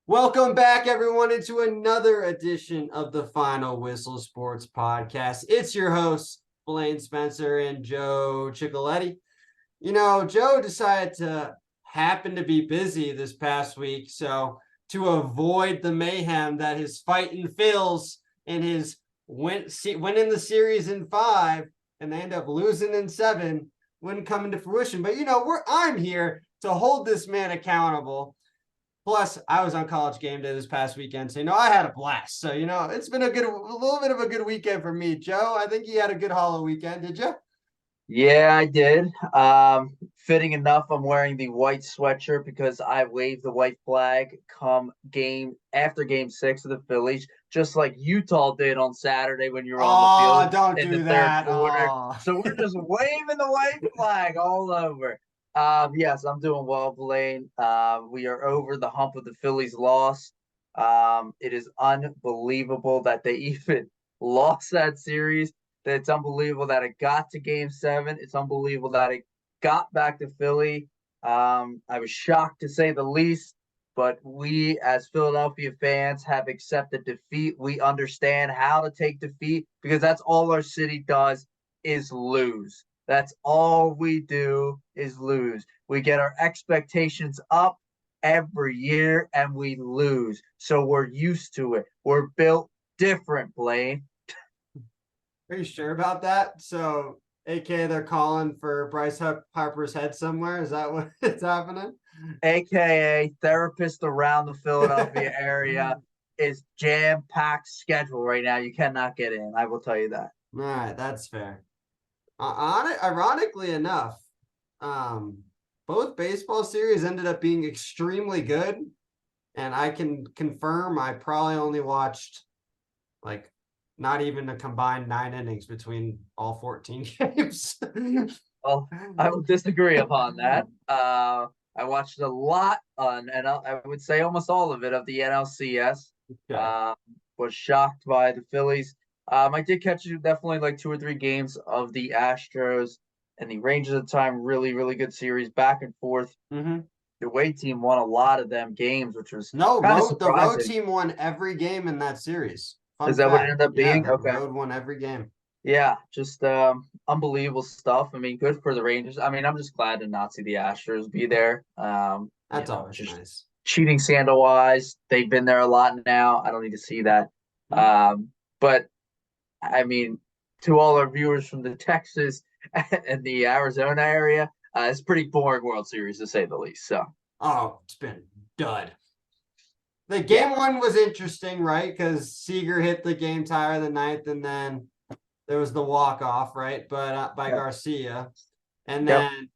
Welcome back, everyone, into another edition of the Final Whistle Sports Podcast. It's your hosts, Blaine Spencer and Joe Ciccoletti. Joe decided to happen to be busy this past week, so to avoid the mayhem that his fighting Phils and his winning the series in 5 and they end up losing in 7 wouldn't come into fruition. But I'm here to hold this man accountable. Plus, I was on College Game Day this past weekend, so I had a blast. So it's been a little bit of a good weekend for me. Joe, I think you had a good Halloween weekend, did you? Yeah, I did. Fitting enough, I'm wearing the white sweatshirt because I waved the white flag after game 6 of the Phillies, just like Utah did on Saturday when you were on the Oh, field don't in the do third that. quarter. Oh. So we're just waving the white flag all over. Yes, I'm doing well, Blaine. We are over the hump of the Phillies loss. It is unbelievable that they even lost that series. It's unbelievable that it got to game 7. It's unbelievable that it got back to Philly. I was shocked to say the least, but we as Philadelphia fans have accepted defeat. We understand how to take defeat because that's all our city does is lose. That's all we do is lose. We get our expectations up every year and we lose. So we're used to it. We're built different, Blaine. Are you sure about that? So, AKA they're calling for Bryce Harper's head somewhere. Is that what is happening? AKA therapist around the Philadelphia area is jam-packed schedule right now. You cannot get in. I will tell you that. All right, that's fair. Ironically enough, both baseball series ended up being extremely good, and I can confirm I probably only watched like not even a combined 9 innings between all 14 games. Well, I will disagree upon that. I watched a lot on, and I would say almost all of it of the NLCS. Okay. Was shocked by the Phillies. I did catch definitely like 2 or 3 games of the Astros and the Rangers at the time. Really, really good series, back and forth. Mm-hmm. The away team won a lot of them games, which was No, kind of the road surprising. team won every game in that series. Is Fun that what it fact. ended up Yeah, being? the Okay. road won every game. Yeah, just unbelievable stuff. I mean, good for the Rangers. I mean, I'm just glad to not see the Astros be there. That's always Just nice. cheating scandal wise, they've been there a lot now. I don't need to see that. But I mean, to all our viewers from the Texas and the Arizona area, it's a pretty boring World Series to say the least. So Oh, it's been dud. The yeah, game 1 was interesting, right? Because Seager hit the game tire of the 9th, and then there was the walk off, right? But by yep, Garcia, and yep. then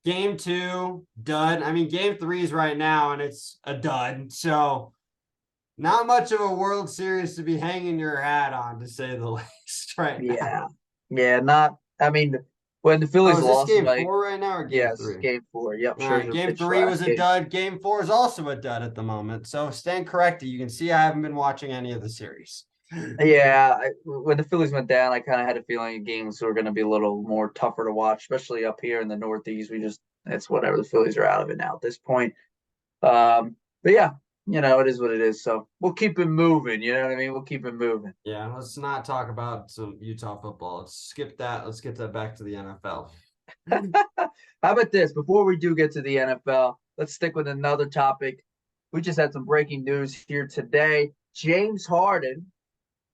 game 2 dud. I mean, game 3 is right now, and it's a dud. So not much of a World Series to be hanging your hat on, to say the least, right now. Yeah, yeah. Not. I mean, when the Oh, Phillies is this lost, game like 4 right now or game yes, 3? game 4. Yep, All right, Scherzer game pitched 3 was last a game. dud. Game 4 is also a dud at the moment. So stand corrected. You can see I haven't been watching any of the series. Yeah, when the Phillies went down, I kind of had a feeling games were going to be a little more tougher to watch, especially up here in the Northeast. It's whatever. The Phillies are out of it now at this point. But yeah, it is what it is. So we'll keep it moving. You know what I mean? We'll keep it moving. Yeah, let's not talk about some Utah football. Let's skip that. Let's get that back to the NFL. How about this? Before we do get to the NFL, let's stick with another topic. We just had some breaking news here today. James Harden,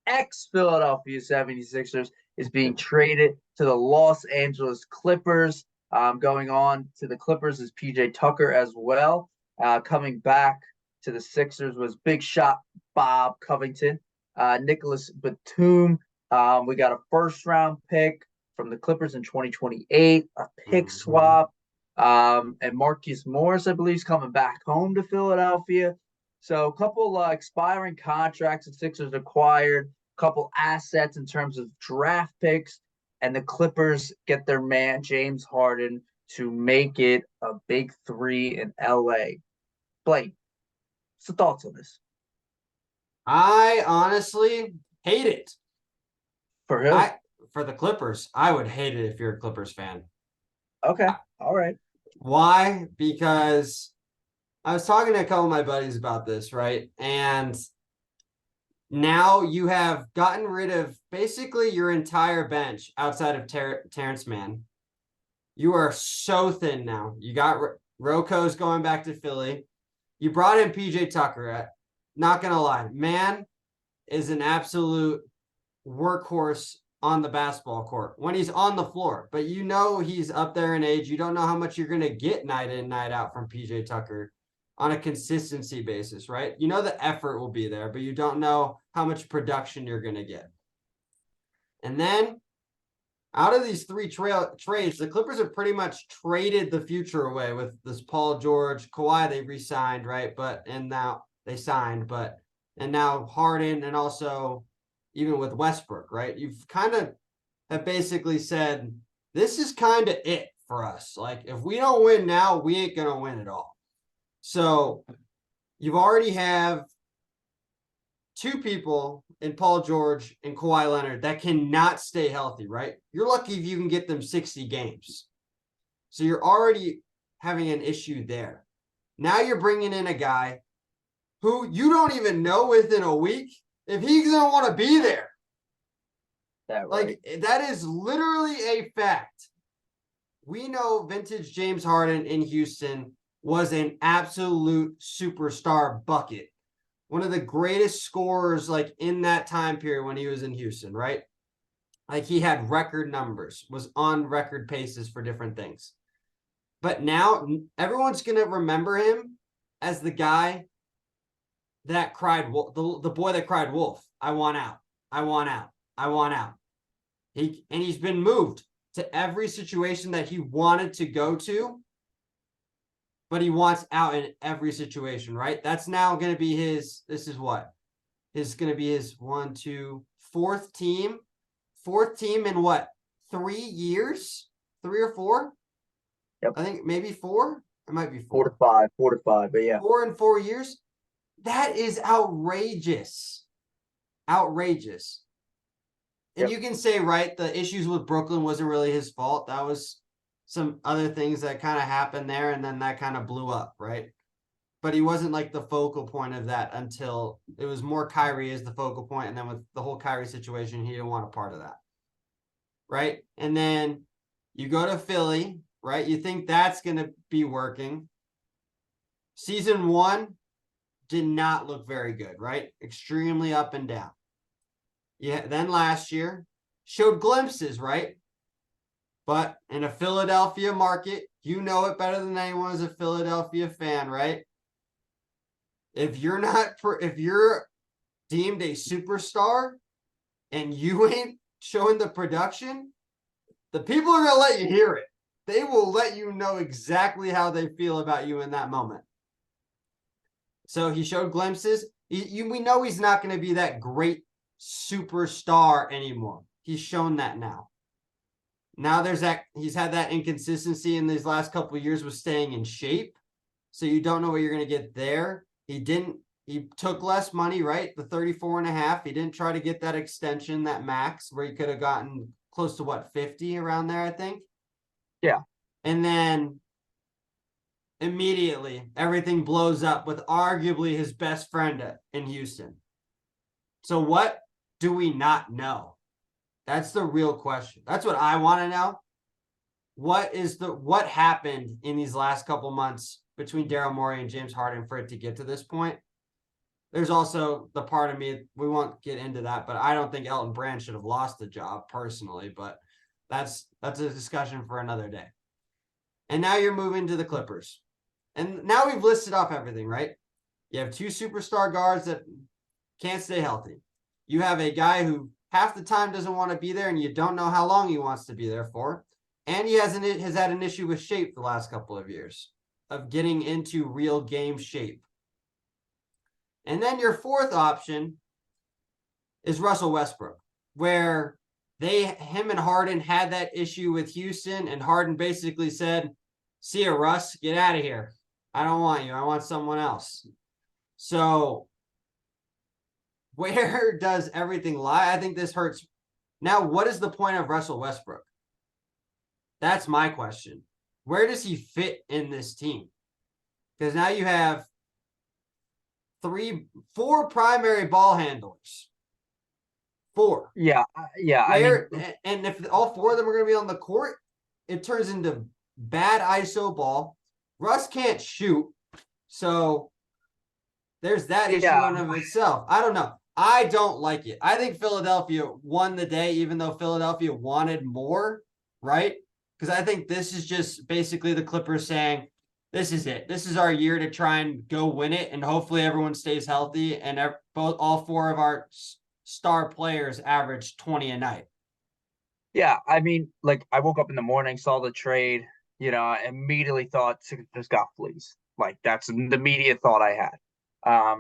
ex-Philadelphia 76ers, is being traded to the Los Angeles Clippers. Going on to the Clippers is PJ Tucker as well. Coming back to the Sixers was Big Shot Bob Covington, Nicholas Batum. We got a first-round pick from the Clippers in 2028, a pick swap. And Marcus Morris, I believe, is coming back home to Philadelphia. So a couple expiring contracts the Sixers acquired, a couple assets in terms of draft picks, and the Clippers get their man James Harden to make it a big 3 in LA. Blake, what's the thoughts on this? I honestly hate it. For who? For the Clippers, I would hate it if you're a Clippers fan. Okay, all right. Why? Because I was talking to a couple of my buddies about this, right? And now you have gotten rid of basically your entire bench outside of Terrence Mann. You are so thin now. You got Roko's going back to Philly. You brought in PJ Tucker. Not going to lie, man is an absolute workhorse on the basketball court when he's on the floor. But you know he's up there in age. You don't know how much you're going to get night in, night out from PJ Tucker on a consistency basis, right? You know the effort will be there, but you don't know how much production you're going to get. And then out of these three trades, the Clippers have pretty much traded the future away with this Paul George, Kawhi they re-signed, right? And now they signed, and now Harden, and also even with Westbrook, right? You've kind of have basically said, this is kind of it for us. Like, if we don't win now, we ain't going to win at all. So you've already have two people in Paul George and Kawhi Leonard that cannot stay healthy, right? You're lucky if you can get them 60 games. So you're already having an issue there. Now you're bringing in a guy who you don't even know within a week if he's going to want to be there. That right. Like, that is literally a fact. We know vintage James Harden in Houston was an absolute superstar bucket. One of the greatest scorers, like, in that time period when he was in Houston, right? Like, he had record numbers, was on record paces for different things. But now everyone's going to remember him as the guy that cried wolf, the boy that cried wolf. I want out. I want out. I want out. He's been moved to every situation that he wanted to go to, but he wants out in every situation, right? That's now going to be his, this is what? Is going to be his fourth team in what? 3 years? 3 or 4? Yep. I think maybe 4. It might be 4 4. 4 to 5, but yeah. 4 in 4 years. That is outrageous. Outrageous. And you can say, right, the issues with Brooklyn wasn't really his fault. That was some other things that kind of happened there, and then that kind of blew up, right? But he wasn't like the focal point of that until it was more Kyrie as the focal point, and then with the whole Kyrie situation, he didn't want a part of that, right? And then you go to Philly, right? You think that's going to be working. Season 1 did not look very good, right? Extremely up and down. Yeah, then last year showed glimpses, right? But in a Philadelphia market, you know it better than anyone as a Philadelphia fan, right? If you're deemed a superstar and you ain't showing the production, the people are going to let you hear it. They will let you know exactly how they feel about you in that moment. So he showed glimpses. We know he's not going to be that great superstar anymore. He's shown that now. Now he's had that inconsistency in these last couple of years with staying in shape. So you don't know what you're going to get there. He took less money, right? The 34.5. He didn't try to get that extension, that max, where he could have gotten close to 50 around there, I think. Yeah. And then immediately everything blows up with arguably his best friend in Houston. So what do we not know? That's the real question. That's what I want to know. What happened in these last couple months between Daryl Morey and James Harden for it to get to this point? There's also the part of me, we won't get into that, but I don't think Elton Brand should have lost the job personally, but that's a discussion for another day. And now you're moving to the Clippers. And now we've listed off everything, right? You have 2 superstar guards that can't stay healthy. You have a guy who half the time doesn't want to be there, and you don't know how long he wants to be there for. And he has had an issue with shape the last couple of years of getting into real game shape. And then your fourth option is Russell Westbrook, where him and Harden had that issue with Houston, and Harden basically said, "See ya, Russ, get out of here. I don't want you. I want someone else." So where does everything lie? I think this hurts. Now, what is the point of Russell Westbrook? That's my question. Where does he fit in this team? because now you have four primary ball handlers. Four. Yeah. Player, and if all four of them are going to be on the court, it turns into bad ISO ball. Russ can't shoot, so there's that issue in of itself. I don't know. I don't like it. I think Philadelphia won the day, even though Philadelphia wanted more, right? Because I think this is just basically the Clippers saying, this is it. This is our year to try and go win it, and hopefully everyone stays healthy, and all four of our star players average 20 a night. Yeah, I mean, like I woke up in the morning, saw the trade, I immediately thought Sixers got fleeced. Like that's the immediate thought I had.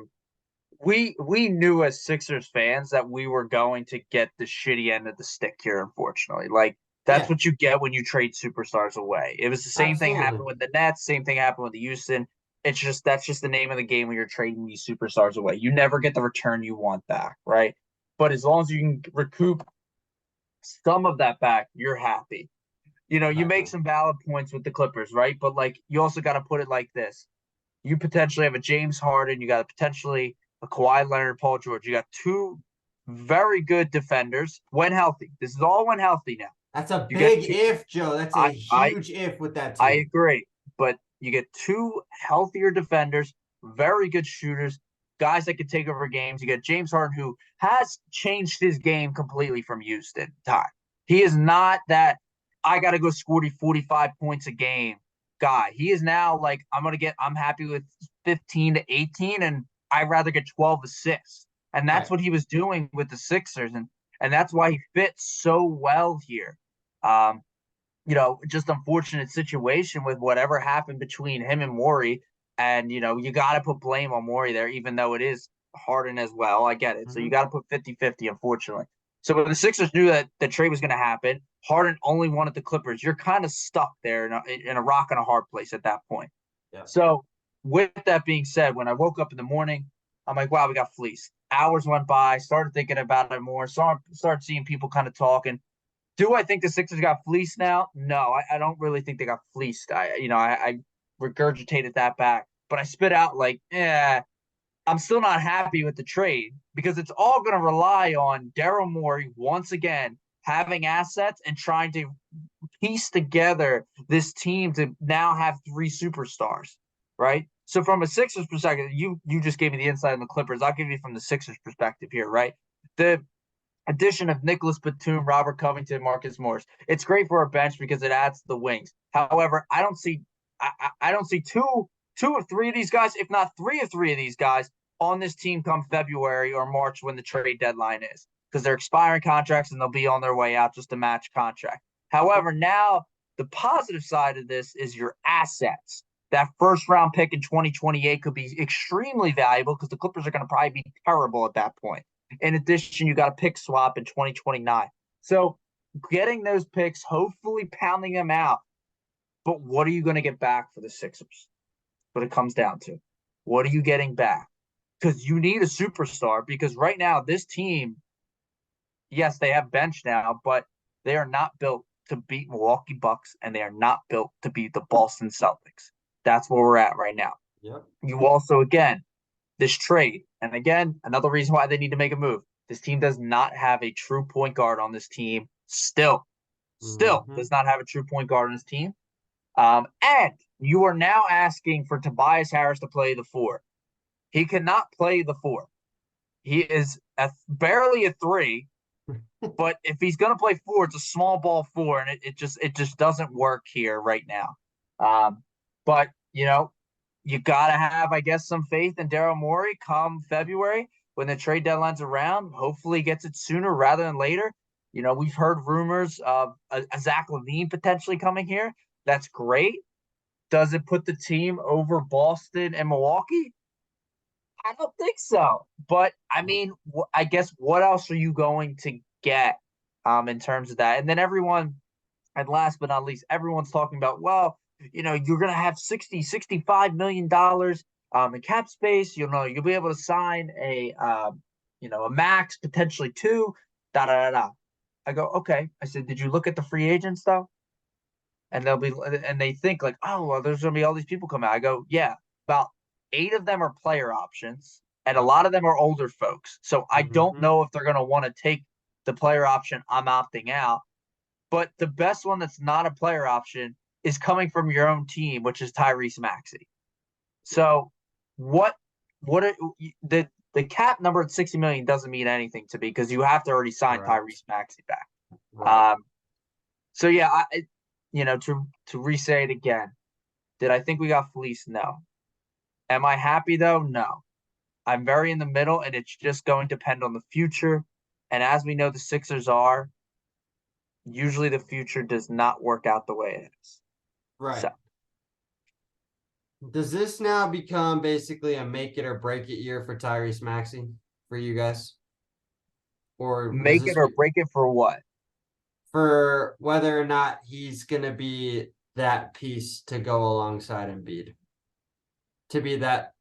We knew as Sixers fans that we were going to get the shitty end of the stick here, unfortunately. Like that's what you get when you trade superstars away. It was the same thing happened with the Nets, same thing happened with the Houston. That's just the name of the game when you're trading these superstars away. You never get the return you want back, right? But as long as you can recoup some of that back, you're happy. You make some valid points with the Clippers, right? But like you also got to put it like this. You potentially have a James Harden, you got potentially a Kawhi Leonard, Paul George. You got two very good defenders when healthy. This is all when healthy now. That's a big if, Joe. That's a huge if with that team. I agree. But you get two healthier defenders, very good shooters, guys that can take over games. You get James Harden, who has changed his game completely from Houston time. He is not that I got to go score 45 points a game guy. He is now like, I'm happy with 15 to 18, and I'd rather get 12 assists. And that's what he was doing with the Sixers. And that's why he fits so well here. Just unfortunate situation with whatever happened between him and Morey. And, you got to put blame on Morey there, even though it is Harden as well. I get it. So you got to put 50-50, unfortunately. So when the Sixers knew that the trade was going to happen, Harden only wanted the Clippers. You're kind of stuck there in a rock and a hard place at that point. Yeah. So with that being said, when I woke up in the morning, I'm like, wow, we got fleeced. Hours went by, started thinking about it more, started seeing people kind of talking. Do I think the Sixers got fleeced now? No, I don't really think they got fleeced. I regurgitated that back, but I spit out like, I'm still not happy with the trade because it's all going to rely on Daryl Morey once again having assets and trying to piece together this team to now have three superstars, right? So from a Sixers perspective, you just gave me the insight on the Clippers. I'll give you from the Sixers perspective here, right? The addition of Nicholas Batum, Robert Covington, Marcus Morris. It's great for our bench because it adds to the wings. However, I don't see two or three of these guys, if not three of these guys, on this team come February or March when the trade deadline is, because they're expiring contracts and they'll be on their way out just to match contract. However, now the positive side of this is your assets. That first round pick in 2028 could be extremely valuable because the Clippers are going to probably be terrible at that point. In addition, you got a pick swap in 2029. So getting those picks, hopefully pounding them out. But what are you going to get back for the Sixers? What it comes down to. What are you getting back? Because you need a superstar, because right now this team, yes, they have bench now, but they are not built to beat Milwaukee Bucks, and they are not built to beat the Boston Celtics. That's where we're at right now. Yep. You also, again, this trade, and again, another reason why they need to make a move. This team does not have a true point guard on this team. Still does not have a true point guard on this team. And you are now asking for Tobias Harris to play the 4. He cannot play the 4. He is barely a 3, but if he's going to play 4, it's a small ball 4, and it just doesn't work here right now. But you got to have, I guess, some faith in Daryl Morey come February when the trade deadline's around. Hopefully he gets it sooner rather than later. We've heard rumors of a Zach LaVine potentially coming here. That's great. Does it put the team over Boston and Milwaukee? I don't think so. But, I mean, I guess what else are you going to get in terms of that? And then everyone, and last but not least, everyone's talking about, well, you're going to have $65 million in cap space. You'll be able to sign a max, potentially 2, da-da-da-da. I go, okay. I said, did you look at the free agents, though? And they think like, oh, well, there's going to be all these people coming out. I go, yeah. about 8 of them are player options, and a lot of them are older folks. So I don't Mm-hmm. know if they're going to want to take the player option. I'm opting out. But the best one that's not a player option is coming from your own team, which is Tyrese Maxey. So what are, the cap number at 60 million doesn't mean anything to me because you have to already sign Correct. Tyrese Maxey back. Right. Um, so yeah, to re-say it again, did I think we got fleeced? No. Am I happy though? No. I'm very in the middle, and it's just going to depend on the future. And as we know, the Sixers are usually the future does not work out the way it is. So Right. Does this now become basically a make it or break it year for Tyrese Maxey for you guys? Or does make it this or be break it for what? for whether or not he's going to be that piece to go alongside Embiid, to be that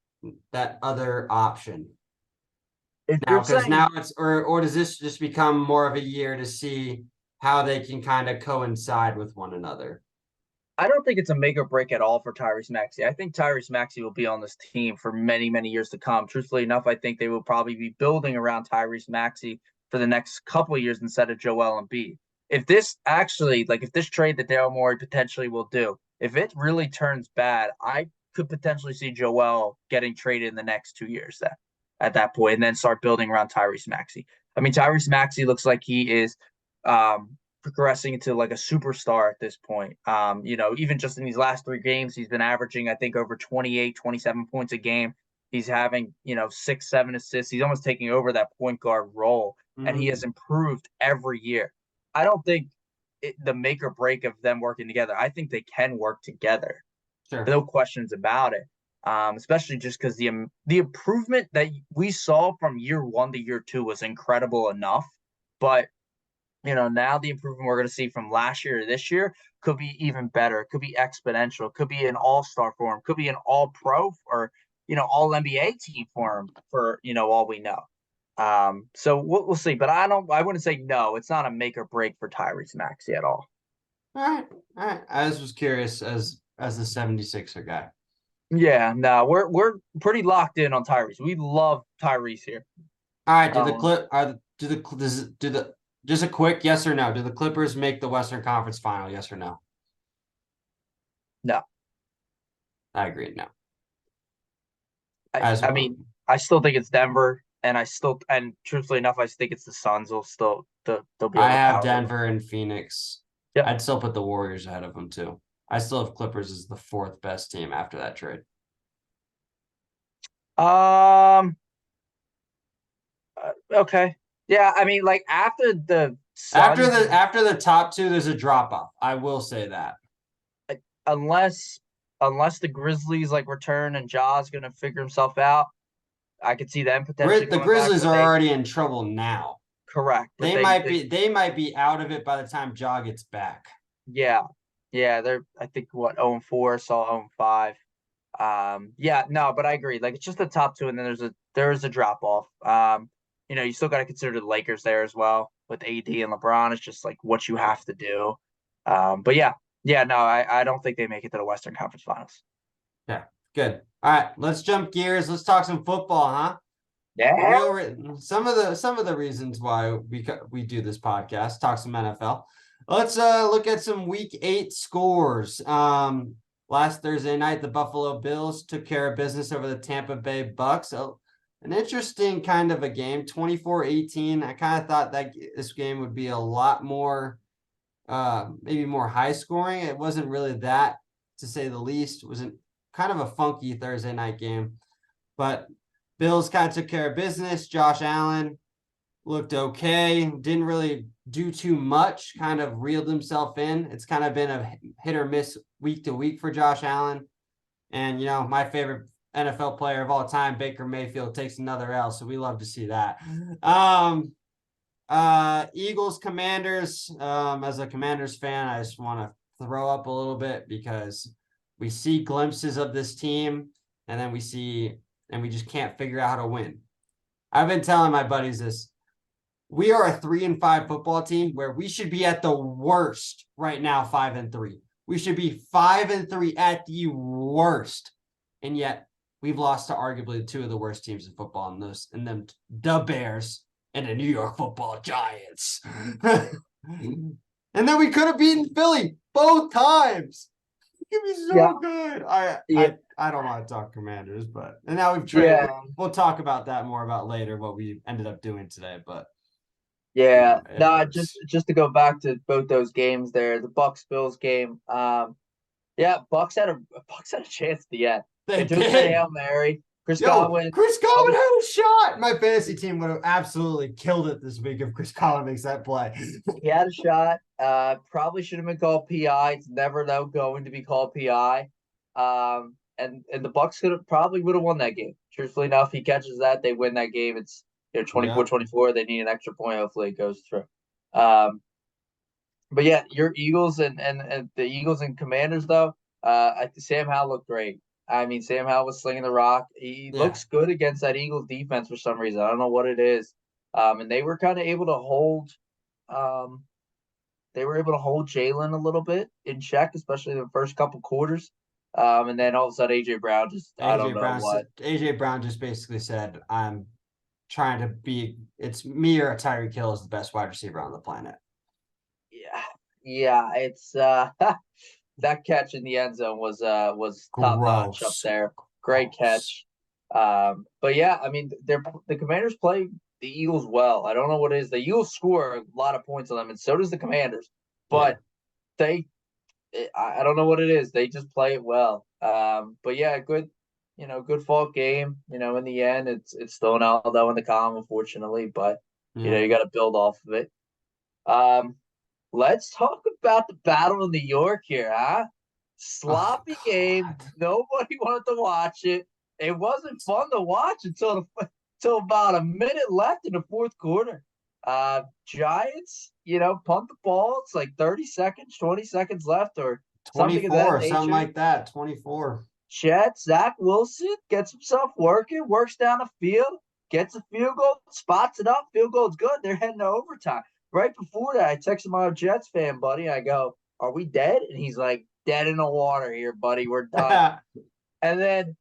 other option If now? you're Because saying now it's or does this just become more of a year to see how they can kind of coincide with one another? I don't think it's a make or break at all for Tyrese Maxey. I think Tyrese Maxey will be on this team for many, many years to come. Truthfully enough, I think they will probably be building around Tyrese Maxey for the next couple of years instead of Joel Embiid. If this actually, like, if this trade that Daryl Morey potentially will do, if it really turns bad, I could potentially see Joel getting traded in the next 2 years at that point, and then start building around Tyrese Maxey. I mean, Tyrese Maxey looks like he is progressing into like a superstar at this point. Even just in these last 3 games, he's been averaging, I think, over 28, 27 points a game. He's having, 6, 7 assists. He's almost taking over that point guard role, and he Mm-hmm. has improved every year. I don't think the make or break of them working together. I think they can work together. Sure. No questions about it. Especially just because the improvement that we saw from year 1 to year 2 was incredible enough. But now the improvement we're going to see from last year to this year could be even better. It could be exponential. It could be an all-star for him. Could be an all-pro or, all NBA team for him for, all we know. So we'll see. But I wouldn't say no. It's not a make or break for Tyrese Maxey at all. All right. All right. I just was curious as the 76er guy. Yeah, no, we're pretty locked in on Tyrese. We love Tyrese here. All right. Do the Um, clip are do the do the just a quick yes or no? Do the Clippers make the Western Conference Final? Yes or no? no, I agree. No, I, as I well. mean, I still think it's Denver, and truthfully enough, I think it's the Suns will still they'll be I have overpowered. Denver and Phoenix. Yep. I'd still put the Warriors ahead of them too. I still have Clippers as the fourth best team after that trade. Um. Okay. Yeah. I mean, like after the Suns, After the top two, there's a drop off. I will say that. unless unless the Grizzlies like return and Ja's gonna figure himself out, I could see them potentially The coming back. Grizzlies But are they already in trouble now. correct. But They might be out of it by the time Ja gets back. yeah, yeah. They're I think what 0-4, saw 0-5. Yeah, no, but I agree. Like it's just the top two, and then there's a drop off. You still got to consider the Lakers there as well with AD and LeBron. It's just like what you Right. have to do. But yeah, no, I don't think they make it to the Western Conference Finals. Yeah, good. All right, let's jump gears. Let's talk some football, huh? The Yeah. some of the reasons why we do this podcast, talk some NFL. Let's look at some week 8 scores. Last Thursday night, the Buffalo Bills took care of business over the Tampa Bay Bucks. So an interesting kind of a game, 24-18. I kind of thought that this game would be a lot more maybe more high scoring. It wasn't really that, to say the least. It was kind of a funky Thursday night game. But Bills kind of took care of business. Josh Allen looked okay. Didn't really do too much. Kind of reeled himself in. It's kind of been a hit or miss week to week for Josh Allen. And, my favorite NFL player of all time, Baker Mayfield, takes another L. So we love to see that. Eagles, Commanders. As a Commanders fan, I just want to throw up a little bit because we see glimpses of this team and then we just can't figure out how to win. I've been telling my buddies this. We are a 3-5 football team where we should be at the worst right now, 5-3. We should be 5-3 at the worst. And yet we've lost to arguably two of the worst teams in football in them the Bears and the New York Football Giants. And then we could have beaten Philly both times. It could be so good. I don't want to talk Commanders, and now we've traded. Yeah. We'll talk about that more about later, what we ended up doing today. But Yeah, no, hurts. just to go back to both those games there, the Bucks Bills game. Yeah, Bucks had a chance at the end. They They threw that did. Hail Mary. Chris Yo, Godwin. Chris Godwin had a shot. My fantasy team would have absolutely killed it this week if Chris Godwin makes that play. He had a shot. Probably should have been called PI. It's never though going to be called PI. And the Bucks would have won that game. Truthfully enough, he catches that, they win that game. It's 24-24. They need an extra point. Hopefully it goes through. But yeah, your Eagles and the Eagles and Commanders though. Sam Howell looked great. I mean, Sam Howell was slinging the rock. He looks good against that Eagles defense for some reason. I don't know what it is. And they were kind of able to hold. They were able to hold Jalen a little bit in check, especially the first couple quarters. And then all of a sudden, AJ Brown I don't know what. AJ Brown just basically said, "I'm trying to be. It's me or Tyreek Hill is the best wide receiver on the planet." Yeah. It's that catch in the end zone was top notch up there. Great catch. But yeah, I mean, the Commanders play the Eagles well. I don't know what it is. The Eagles score a lot of points on them, and so does the Commanders. But I don't know what it is. They just play it well. But yeah, good fought game. In the end, it's still an Aldo in the column, unfortunately. But you got to build off of it. Let's talk about the Battle of New York here, huh? Sloppy game. Nobody wanted to watch it. It wasn't fun to watch until about a minute left in the fourth quarter. Giants, punt the ball. It's like 30 seconds, 20 seconds left, or 24, something like that. 24. Jets, Zach Wilson gets himself works down the field, gets a field goal, spots it up. Field goal's good. They're heading to overtime. Right before that, I texted my Jets fan buddy. I go, "Are we dead?" And he's like, "Dead in the water here, buddy. We're done." and then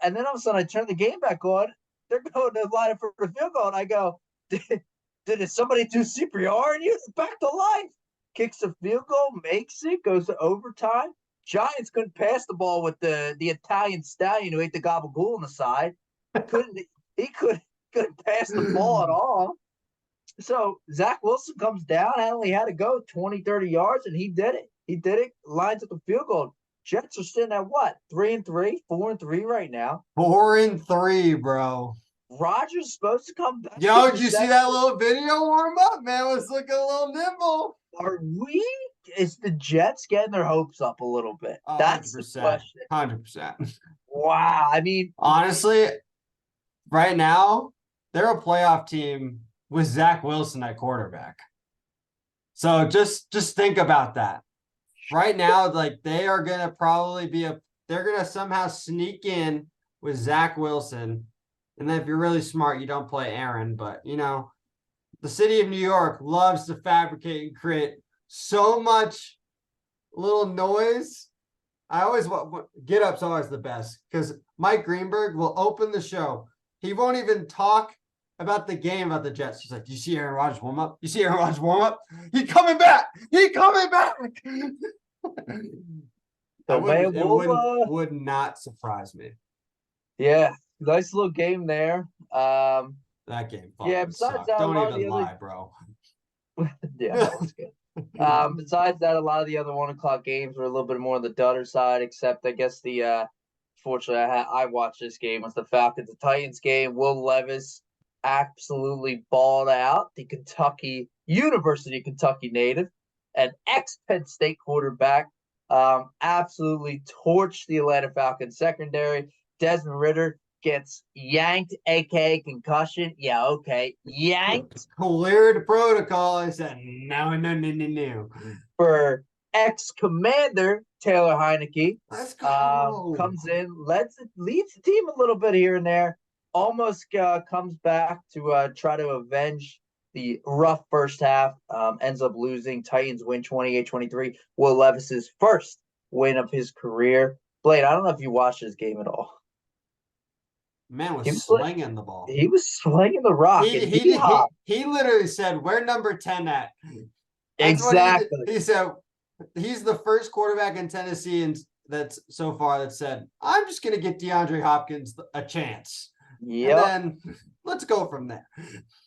all of a sudden, I turn the game back on. They're going to line up for the field goal, and I go, "Did somebody do CPR and you back to life?" Kicks the field goal, makes it, goes to overtime. Giants couldn't pass the ball with the Italian stallion who ate the gabagool on the side. He couldn't pass the ball at all. So Zach Wilson comes down, only had to go 20, 30 yards, and he did it. Lines up the field goal. Jets are sitting at what? 3-3, 4-3 right now. 4-3, bro. Rodgers is supposed to come back. Yo, did you see that little video warm up? Man was looking a little nimble. Is the Jets getting their hopes up a little bit? Oh, that's 100%. The question. 100%. Wow. I mean, honestly, right now, they're a playoff team with Zach Wilson at quarterback. So just think about that. Right now, like they are gonna probably they're gonna somehow sneak in with Zach Wilson. And then if you're really smart, you don't play Aaron. But the city of New York loves to fabricate and create so much little noise. I always Get Up's always the best because Mike Greenberg will open the show. He won't even talk about the game, about the Jets. He's like, "Do you see Aaron Rodgers warm up? You see Aaron Rodgers warm up? He's coming back. He's coming back." It would not surprise me. Yeah, nice little game there. That game. Yeah, besides that, don't even lie, bro. Yeah, that was good. Besides that, a lot of the other 1:00 games were a little bit more on the dutter side, except I guess fortunately I watched this game was the Falcons and Titans game. Will Levis absolutely balled out. The University of Kentucky native, an ex-Penn State quarterback, absolutely torched the Atlanta Falcons secondary. Desmond Ridder gets yanked, aka concussion. Yeah, okay, yanked. Cleared protocol. I said no. For ex-commander Taylor Heineke, let's go. Comes in, leads the team a little bit here and there. Almost comes back to try to avenge the rough first half. Ends up losing. Titans win 28-23. Will Levis's first win of his career. Blaine, I don't know if you watched this game at all. Man He was was like, slinging the ball. he was slinging the rock He and he he D-Hop. he literally said, "Where number 10 at?" That's what he did. Exactly. He said he's the first quarterback in Tennessee and that's so far that said, "I'm just going to get DeAndre Hopkins a chance." And Yep. then let's go from there.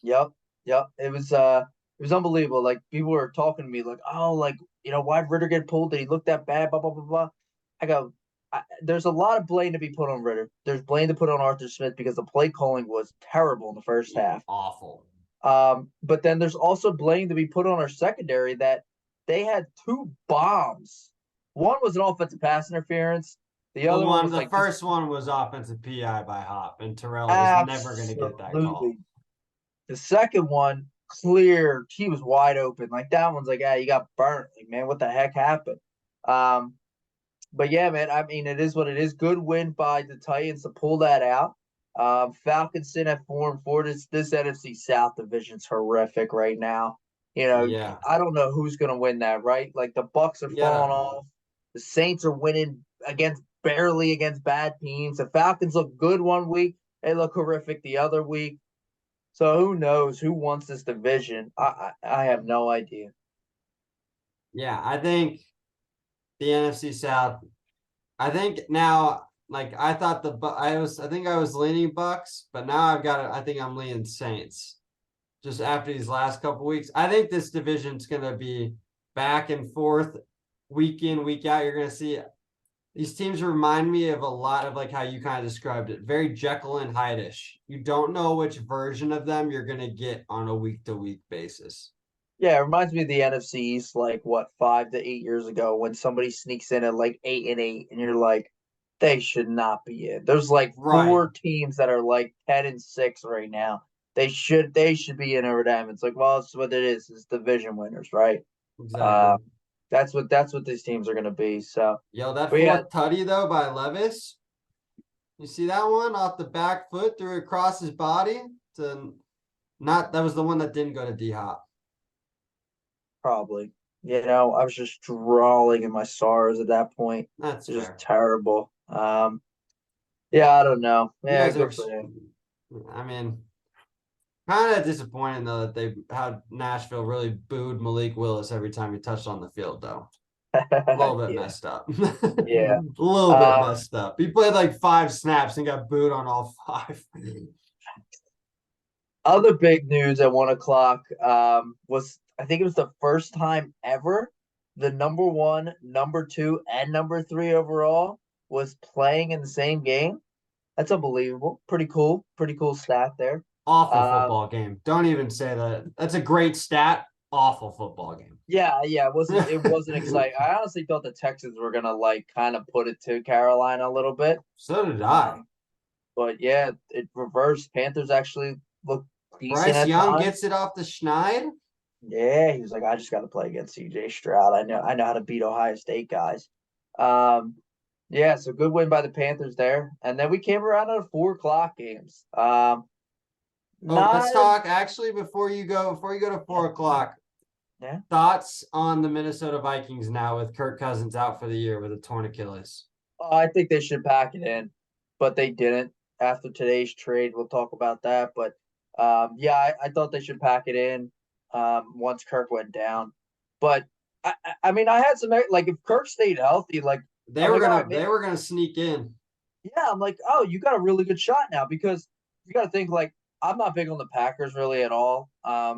Yep. Yep. It was unbelievable. Like people were talking to me like, oh, like, why'd Ritter get pulled? Did he look that bad? Blah, blah, blah, blah. I go, there's a lot of blame to be put on Ritter. There's blame to put on Arthur Smith because the play calling was terrible in the first half. Awful. But then there's also blame to be put on our secondary that they had two bombs. One was an offensive pass interference. The other one was The like first one was offensive PI by Hop, and Terrell was never going to get that call. absolutely. The second one, clear, he was wide open. Like that one's like, you got burnt. Like, man, what the heck happened? Um, but yeah, man, I mean, it is what it is. Good win by the Titans to pull that out. Falcons sit at 4-4. This NFC South division's horrific right now. Yeah. I don't know who's gonna win that, right? Like the Bucks are falling off. The Saints are winning barely against bad teams. The Falcons look good one week, they look horrific the other week. So who knows who wants this division? I have no idea. Yeah, I think the NFC South. I think now, like I thought I think I was leaning Bucks, but now I've got it. I think I'm leaning Saints. Just after these last couple weeks, I think this division's gonna be back and forth, week in, week out. You're gonna see these teams remind me of a lot of like how you kind of described it, very Jekyll and Hyde-ish. You don't know which version of them you're gonna get on a week to week basis. Yeah, it reminds me of the NFC East, like what 5 to 8 years ago, when somebody sneaks in at like 8-8, and you're like, they should not be in. There's like Right. 4 teams that are like 10-6 right now. They should be in over them. It's like, well, it's what it is. It's division winners, right? Exactly. Uh, that's what these teams are gonna be. So, Yo, that but yeah, fourth tutty though by Levis. You see that one off the back foot, threw it across his body to not that was the one that didn't go to D Hop. probably. I was just drawing in my sorrows at that point. That's It was just fair. terrible. Yeah, I don't know. You Yeah, guys are good for him. I mean, kind of disappointing though that how Nashville really booed Malik Willis every time he touched on the field though. A little bit Yeah, messed up. yeah. A little bit Um, messed up. He played like 5 snaps and got booed on all 5. Other big news at 1 o'clock was I think it was the first time ever the number one, number two, and number three overall was playing in the same game. That's unbelievable. Pretty cool. Pretty cool stat there. Awful Um, football game. Don't even say that. That's a great stat. Awful football game. yeah. It wasn't exciting. I honestly thought the Texans were gonna like kind of put it to Carolina a little bit. So did I. Um, but yeah, it reversed. Panthers actually looked decent Bryce at Young times. gets it off the schneid. Yeah, he was like, I just got to play against CJ Stroud. I know how to beat Ohio State guys. Um, yeah, so good win by the Panthers there, and then we came around to the 4 o'clock games. Oh, let's Not talk actually before you go to yeah, 4 o'clock. yeah. Thoughts on the Minnesota Vikings now with Kirk Cousins out for the year with a torn Achilles? I think they should pack it in, but they didn't after today's trade. We'll talk about that, but yeah, I thought they should pack it in once Kirk went down. But I mean, I had some like if Kirk stayed healthy, like They I'm were like, all right, gonna maybe they were gonna sneak in. yeah, I'm like, oh, you got a really good shot now because you got to think like I'm not big on the Packers really at all.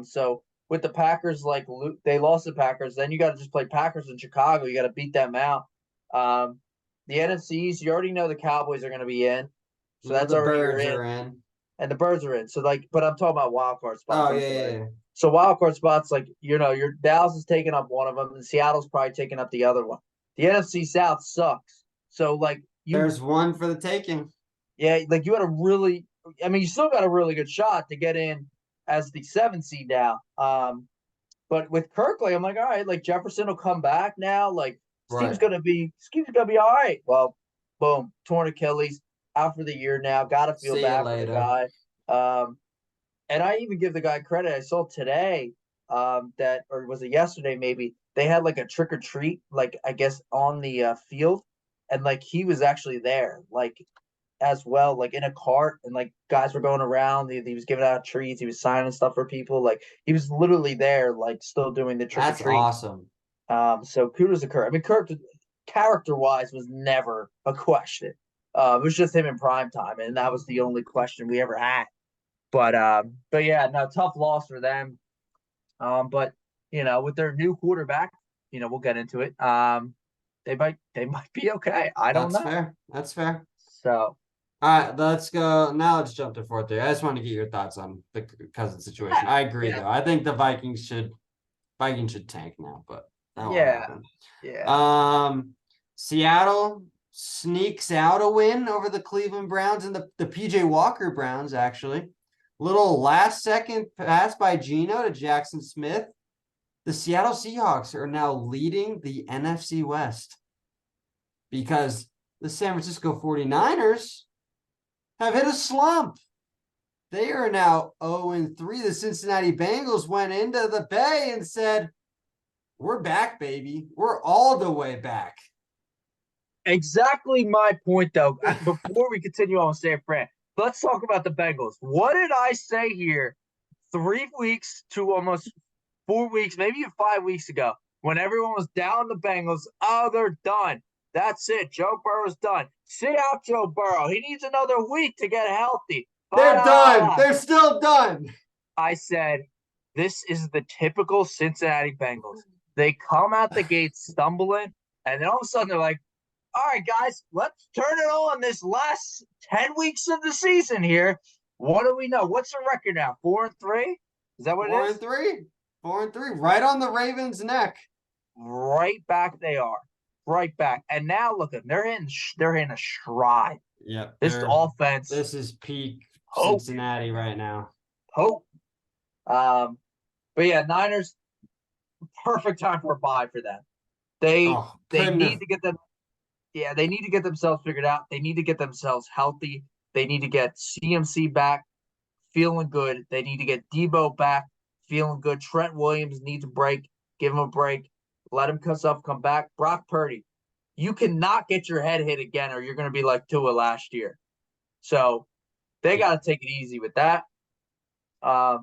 So with the Packers, like they lost the Packers, then you got to just play Packers in Chicago. You got to beat them out. Um, the NFCs, you already know the Cowboys are going to be in, You so know that's the already you're birds in, are in. and the Birds are in. So like, but I'm talking about wild card spots. Oh I'm yeah, sorry. yeah, yeah. So wild card spots, like your Dallas is taking up one of them, and Seattle's probably taking up the other one. The NFC South sucks. So like you There's one for the taking. yeah, like you had a really, I mean, you still got a really good shot to get in as the 7 seed now. But with Kirkley, I'm like, all right, like Jefferson will come back now. Like Right. This team's gonna be all right. Well, boom, torn Achilles, out for the year now. Gotta feel See you bad for the later. guy. And I even give the guy credit. I saw today, that or was it yesterday maybe they had like a trick or treat, like I guess on the field, and like he was actually there. Like as well, like in a cart, and like guys were going around. He was giving out treats. He was signing stuff for people. Like he was literally there, like still doing the trick or That's treat. awesome. So kudos to Kirk. I mean, Kirk, character wise, was never a question. It was just him in prime time, and that was the only question we ever had. But yeah, no, tough loss for them. But with their new quarterback, we'll get into it. They might be okay. I don't That's know. fair. That's fair. So All right, let's go. Now let's jump to fourth there. I just want to get your thoughts on the Cousins situation. I agree, yeah, though. I think the Vikings should tank now, but that won't yeah, happen. yeah. Seattle sneaks out a win over the Cleveland Browns and the PJ Walker Browns, actually. Little last second pass by Geno to Jackson Smith. The Seattle Seahawks are now leading the NFC West because the San Francisco 49ers have hit a slump. They are now 0-3. The Cincinnati Bengals went into the Bay and said, we're back, baby. We're all the way back. Exactly my point, though. Before we continue on with San Fran, let's talk about the Bengals. What did I say here 3 weeks to almost 4 weeks, maybe even 5 weeks ago, when everyone was down the Bengals? Oh, they're done. That's it. Joe Burrow's done. Sit out Joe Burrow. He needs another week to get healthy. They're done. They're still done. I said, this is the typical Cincinnati Bengals. They come out the gate stumbling, and then all of a sudden they're like, all right, guys, let's turn it on this last 10 weeks of the season here. What do we know? What's the record now? 4-3? Is that what it is? 4-3. 4-3. Right on the Ravens' neck. Right back they are. Right back. And now look at them. They're in a stride. Yep. This offense. This is peak hope. Cincinnati right now. Hope. But yeah, Niners, perfect time for a bye for them. They need to get them. Yeah, they need to get themselves figured out. They need to get themselves healthy. They need to get CMC back, feeling good. They need to get Debo back, feeling good. Trent Williams needs a break. Give him a break. Let him come back. Brock Purdy, you cannot get your head hit again, or you're going to be like Tua last year. So they got to take it easy with that. But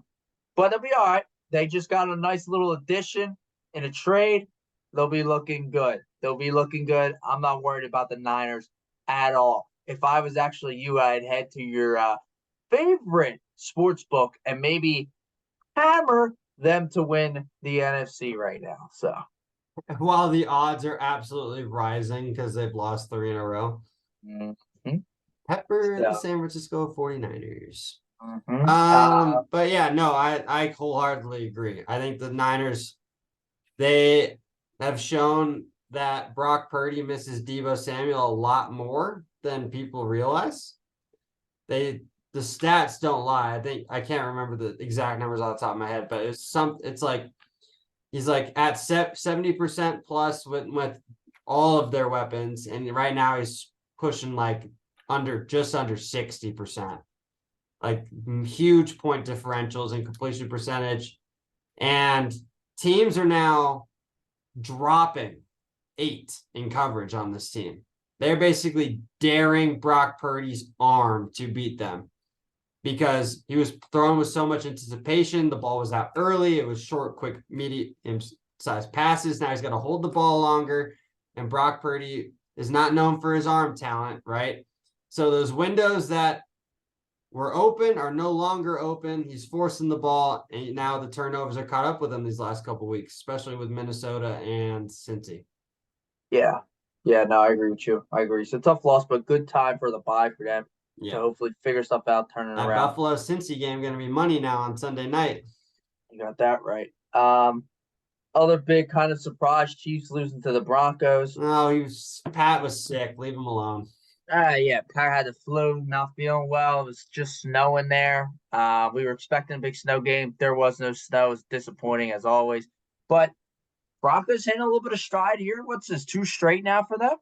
they'll be all right. They just got a nice little addition in a trade. They'll be looking good. I'm not worried about the Niners at all. If I was actually you, I'd head to your favorite sports book and maybe hammer them to win the NFC right now. So while the odds are absolutely rising because they've lost 3 in a row. Mm-hmm. Pepper the San Francisco 49ers. Mm-hmm. But yeah, no, I wholeheartedly agree. I think the Niners, they have shown that Brock Purdy misses Debo Samuel a lot more than people realize. The stats don't lie. I can't remember the exact numbers off the top of my head, but it's like he's like at 70% plus with all of their weapons, and right now he's pushing like just under 60%. Like huge point differentials and completion percentage. And teams are now dropping 8 in coverage on this team. They're basically daring Brock Purdy's arm to beat them because he was throwing with so much anticipation. The ball was out early. It was short, quick, medium-sized passes. Now he's got to hold the ball longer. And Brock Purdy is not known for his arm talent, right? So those windows that were open are no longer open. He's forcing the ball, and now the turnovers are caught up with him these last couple of weeks, especially with Minnesota and Cincy. Yeah. No, I agree with you. It's a tough loss, but good time for the bye for them to hopefully figure stuff out, turn it around. Buffalo Cincy game going to be money now on Sunday night. You got that right. Other big kind of surprise, Chiefs losing to the Broncos. No, Pat was sick. Leave him alone. Yeah, Pat had the flu, not feeling well. It was just snowing there. We were expecting a big snow game. There was no snow. It was disappointing as always. But Broncos hitting a little bit of stride here. What's this, 2 straight now for them?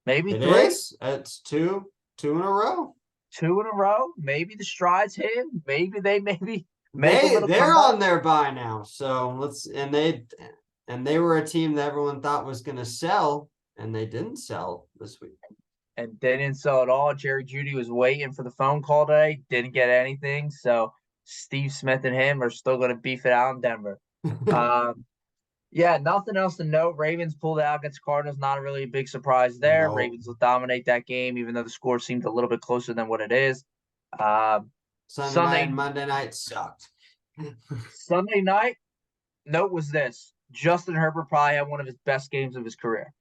Maybe 3? It's two in a row. 2 in a row. Maybe the stride's hitting. Maybe they they're on their bye now. So they were a team that everyone thought was going to sell, and they didn't sell this week. and they didn't sell at all. Jerry Jeudy was waiting for the phone call today, didn't get anything. So Steve Smith and him are still going to beef it out in Denver. Yeah, nothing else to note. Ravens pulled out against Cardinals. Not really a big surprise there. No. Ravens will dominate that game, even though the score seemed a little bit closer than what it is. Um, Sunday night Sunday and Monday night sucked. Sunday night, note was this: Justin Herbert probably had one of his best games of his career.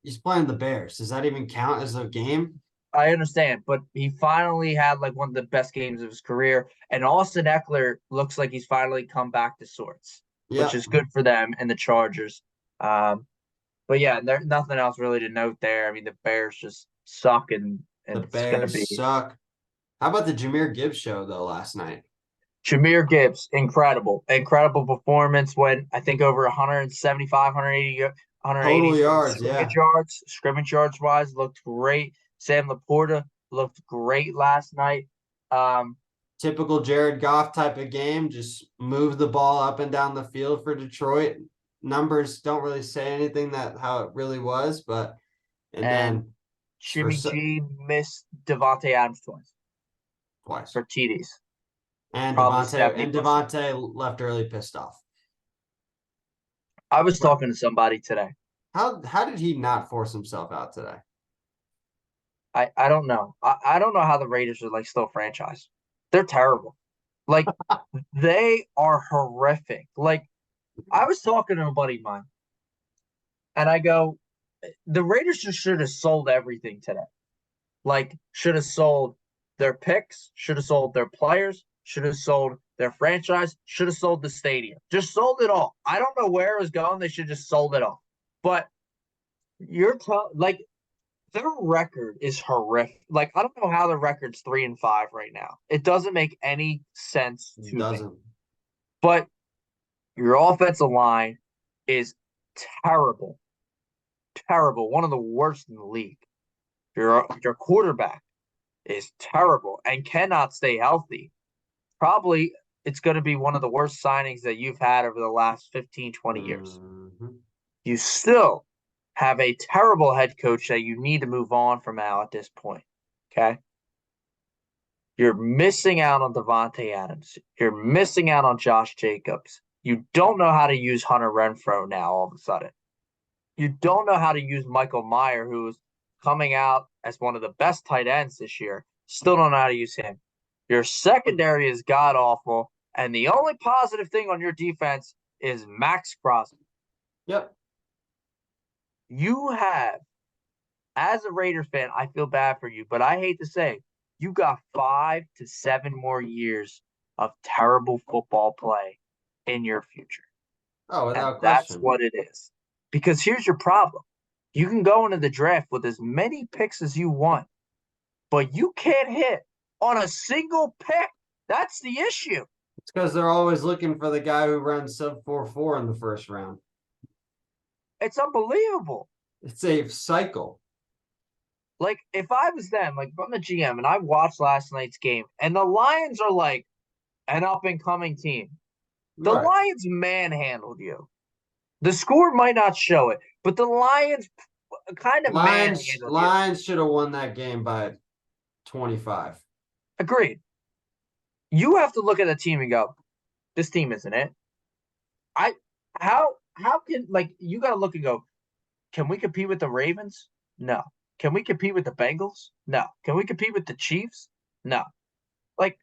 He's playing the Bears. Does that even count as a game? I understand, but he finally had like one of the best games of his career. And Austin Eckler looks like he's finally come back to sorts, which Yep. is good for them and the Chargers. But yeah, there's nothing else really to note there. I mean, the Bears just suck, and The it's going to be Bears suck. How about the Jahmyr Gibbs show though last night? Jahmyr Gibbs. Incredible performance. Went I think over 175, 180, Total 180 yards, scrimmage yeah. yards. Scrimmage yards wise, looked great. Sam Laporta looked great last night. Um, Typical Jared Goff type of game. Just move the ball up and down the field for Detroit. Numbers don't really say anything that how it really was, but and and then for Jimmy G missed Devontae Adams twice. for TDs. And Probably Devontae 70 and plus. Devontae left early pissed off. I was But talking to somebody today. how did he not force himself out today? I don't know. I don't know how the Raiders are like still franchise. They're terrible. Like they are horrific. Like I was talking to a buddy of mine, and I go, the Raiders just should have sold everything today. Like should have sold their picks, should have sold their players, should have sold their franchise, should have sold the stadium. Just sold it all. I don't know where it was going. They should just sold it all. But like their record is horrific. Like I don't know how the record's 3-5 right now. It doesn't make any sense to me. Doesn't. But your offensive line is terrible, terrible. One of the worst in the league. Your quarterback is terrible and cannot stay healthy. Probably it's going to be one of the worst signings that you've had over the last 15, 20 years. Mm-hmm. You still have a terrible head coach that you need to move on from now at this point. Okay. You're missing out on Devontae Adams. You're missing out on Josh Jacobs. You don't know how to use Hunter Renfrow now all of a sudden. You don't know how to use Michael Mayer, who's coming out as one of the best tight ends this year. Still don't know how to use him. Your secondary is god awful, and the only positive thing on your defense is Max Crosby. Yep. You have, as a Raiders fan, I feel bad for you, but I hate to say, you got 5 to 7 more years of terrible football play in your future. Oh, without And that's question. what it is. Because here's your problem. You can go into the draft with as many picks as you want, but you can't hit on a single pick. That's the issue. It's because they're always looking for the guy who runs sub 4.4 in the first round. It's unbelievable. It's a cycle. Like, if I was them, like, if I'm the GM and I watched last night's game, and the Lions are like an up and coming team, the Right. Lions manhandled you. The score might not show it, but the Lions kind of manhandled you. Lions should have won that game by 25. Agreed. You have to look at the team and go, this team isn't it. How can, like, you got to look and go, can we compete with the Ravens? No. Can we compete with the Bengals? No. Can we compete with the Chiefs? No. Like,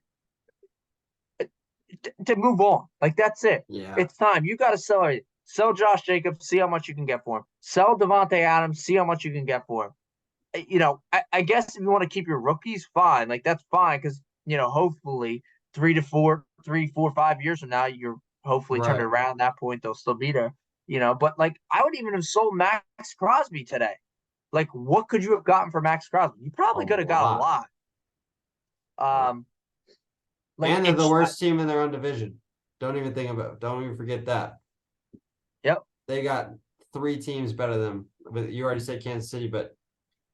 to move on. Like, that's it. Yeah. It's time. You got to sell it. Sell Josh Jacobs, see how much you can get for him. Sell Devontae Adams, see how much you can get for him. You know, I guess if you want to keep your rookies, fine. Like, that's fine because, you know, hopefully 3, 4, 5 years from now, you're hopefully turning around. At that point, they'll still be there. You know, but, like, I would even have sold Max Crosby today. Like, what could you have gotten for Max Crosby? You probably could have got a lot. Like, and they're the worst team in their own division. Don't even forget that. Yep. They got 3 teams better than them. But you already said Kansas City, but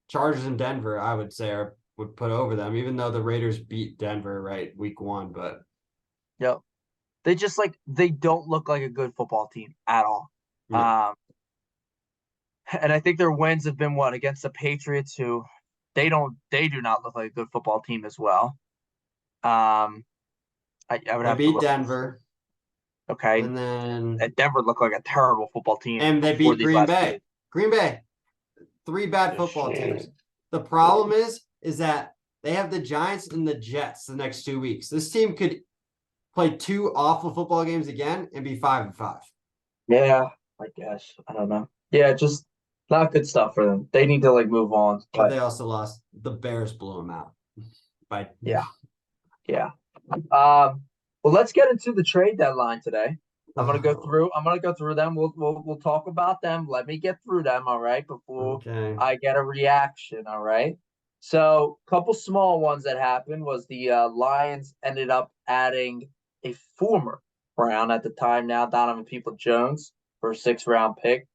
Chargers and Denver, I would say, would put over them, even though the Raiders beat Denver, right, week 1. But yep. They don't look like a good football team at all. No. And I think their wins have been against the Patriots, who they do not look like a good football team as well. I would They have to beat look. Denver, Okay, and then and Denver looked like a terrible football team and they before beat these Green last 2 Bay. weeks. Green Bay, three bad football teams. The problem is that they have the Giants and the Jets the next 2 weeks. This team could play 2 awful football games again and be 5-5. Yeah, I guess. I don't know. Yeah, just not good stuff for them. They need to move on. But But they also lost. The Bears blew them out. By yeah, yeah. Well, let's get into the trade deadline today. I'm gonna go through. I'm gonna go through them. We'll talk about them. Let me get through them, all right, before Okay. I get a reaction, all right. So, a couple small ones that happened was the Lions ended up adding a former Brown at the time now, Donovan Peoples-Jones, for a 6th-round pick.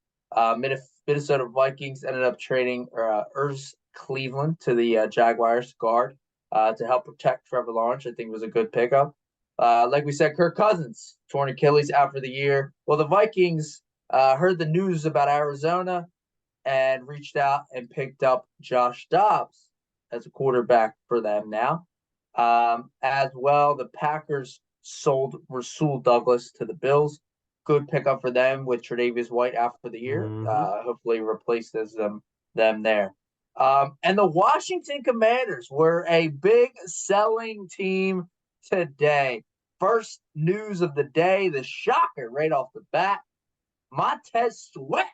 Minnesota Vikings ended up trading Urs Cleveland to the Jaguars guard to help protect Trevor Lawrence. I think was a good pickup. Like we said, Kirk Cousins, torn Achilles out for the year. Well, the Vikings heard the news about Arizona and reached out and picked up Josh Dobbs as a quarterback for them now. As well, the Packers sold Rasul Douglas to the Bills. Good pickup for them with Tre'Davious White out for the year. Hopefully replaces them there. And the Washington Commanders were a big selling team today. First news of the day, the shocker right off the bat. Montez Sweat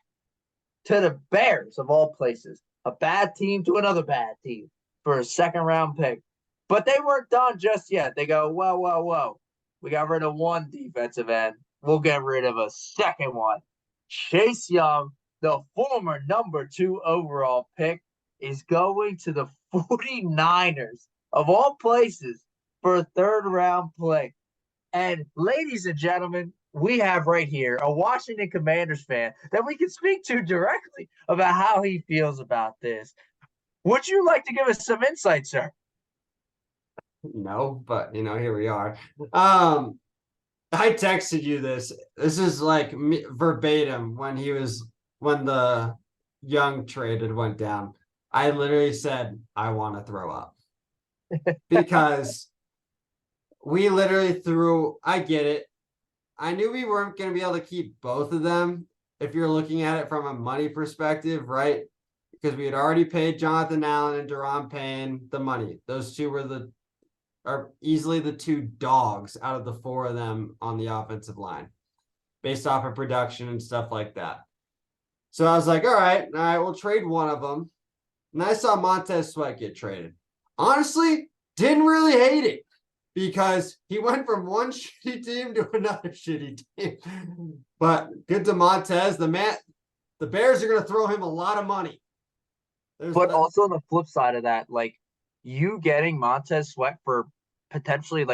to the Bears, of all places. A bad team to another bad team for a 2nd-round pick. But they weren't done just yet. They go, whoa. We got rid of one defensive end. We'll get rid of a second one. Chase Young, the former number 2 overall pick, is going to the 49ers, of all places, for a 3rd-round pick. And ladies and gentlemen, we have right here a Washington Commanders fan that we can speak to directly about how he feels about this. Would you like to give us some insight, sir? No, but here we are. I texted you this. This is verbatim when the Young traded went down. I literally said I want to throw up because we literally I get it. I knew we weren't going to be able to keep both of them if you're looking at it from a money perspective, right? Because we had already paid Jonathan Allen and Deron Payne the money. Those two are easily the 2 dogs out of the 4 of them on the offensive line based off of production and stuff like that. So I was like, all right, we'll trade one of them. And I saw Montez Sweat get traded. Honestly, didn't really hate it because he went from one shitty team to another shitty team. But good to Montez. The Bears are going to throw him a lot of money. But also on the flip side of that, you getting Montez Sweat for potentially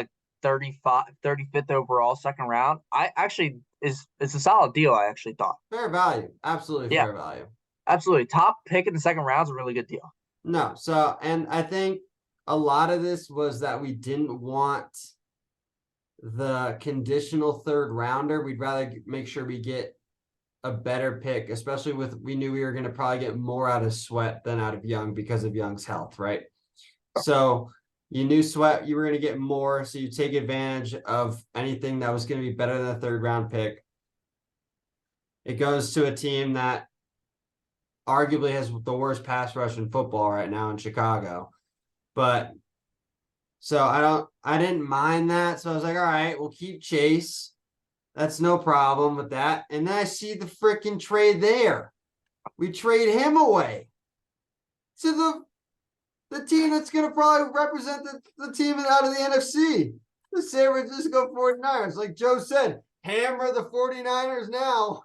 35th overall 2nd round, I actually it's a solid deal. I actually thought fair value, absolutely fair value, absolutely top pick in the 2nd round is a really good deal. No, so and I think a lot of this was that we didn't want the conditional 3rd rounder. We'd rather make sure we get a better pick, especially we knew we were going to probably get more out of Sweat than out of Young because of Young's health, right? So you knew Sweat, you were going to get more. So you take advantage of anything that was going to be better than a 3rd-round pick. It goes to a team that arguably has the worst pass rush in football right now in Chicago. But so I didn't mind that. So I was like, all right, we'll keep Chase. That's no problem with that. And then I see the freaking trade there. We trade him away to the team that's going to probably represent the team out of the NFC, the San Francisco 49ers. Like Joe said, hammer the 49ers now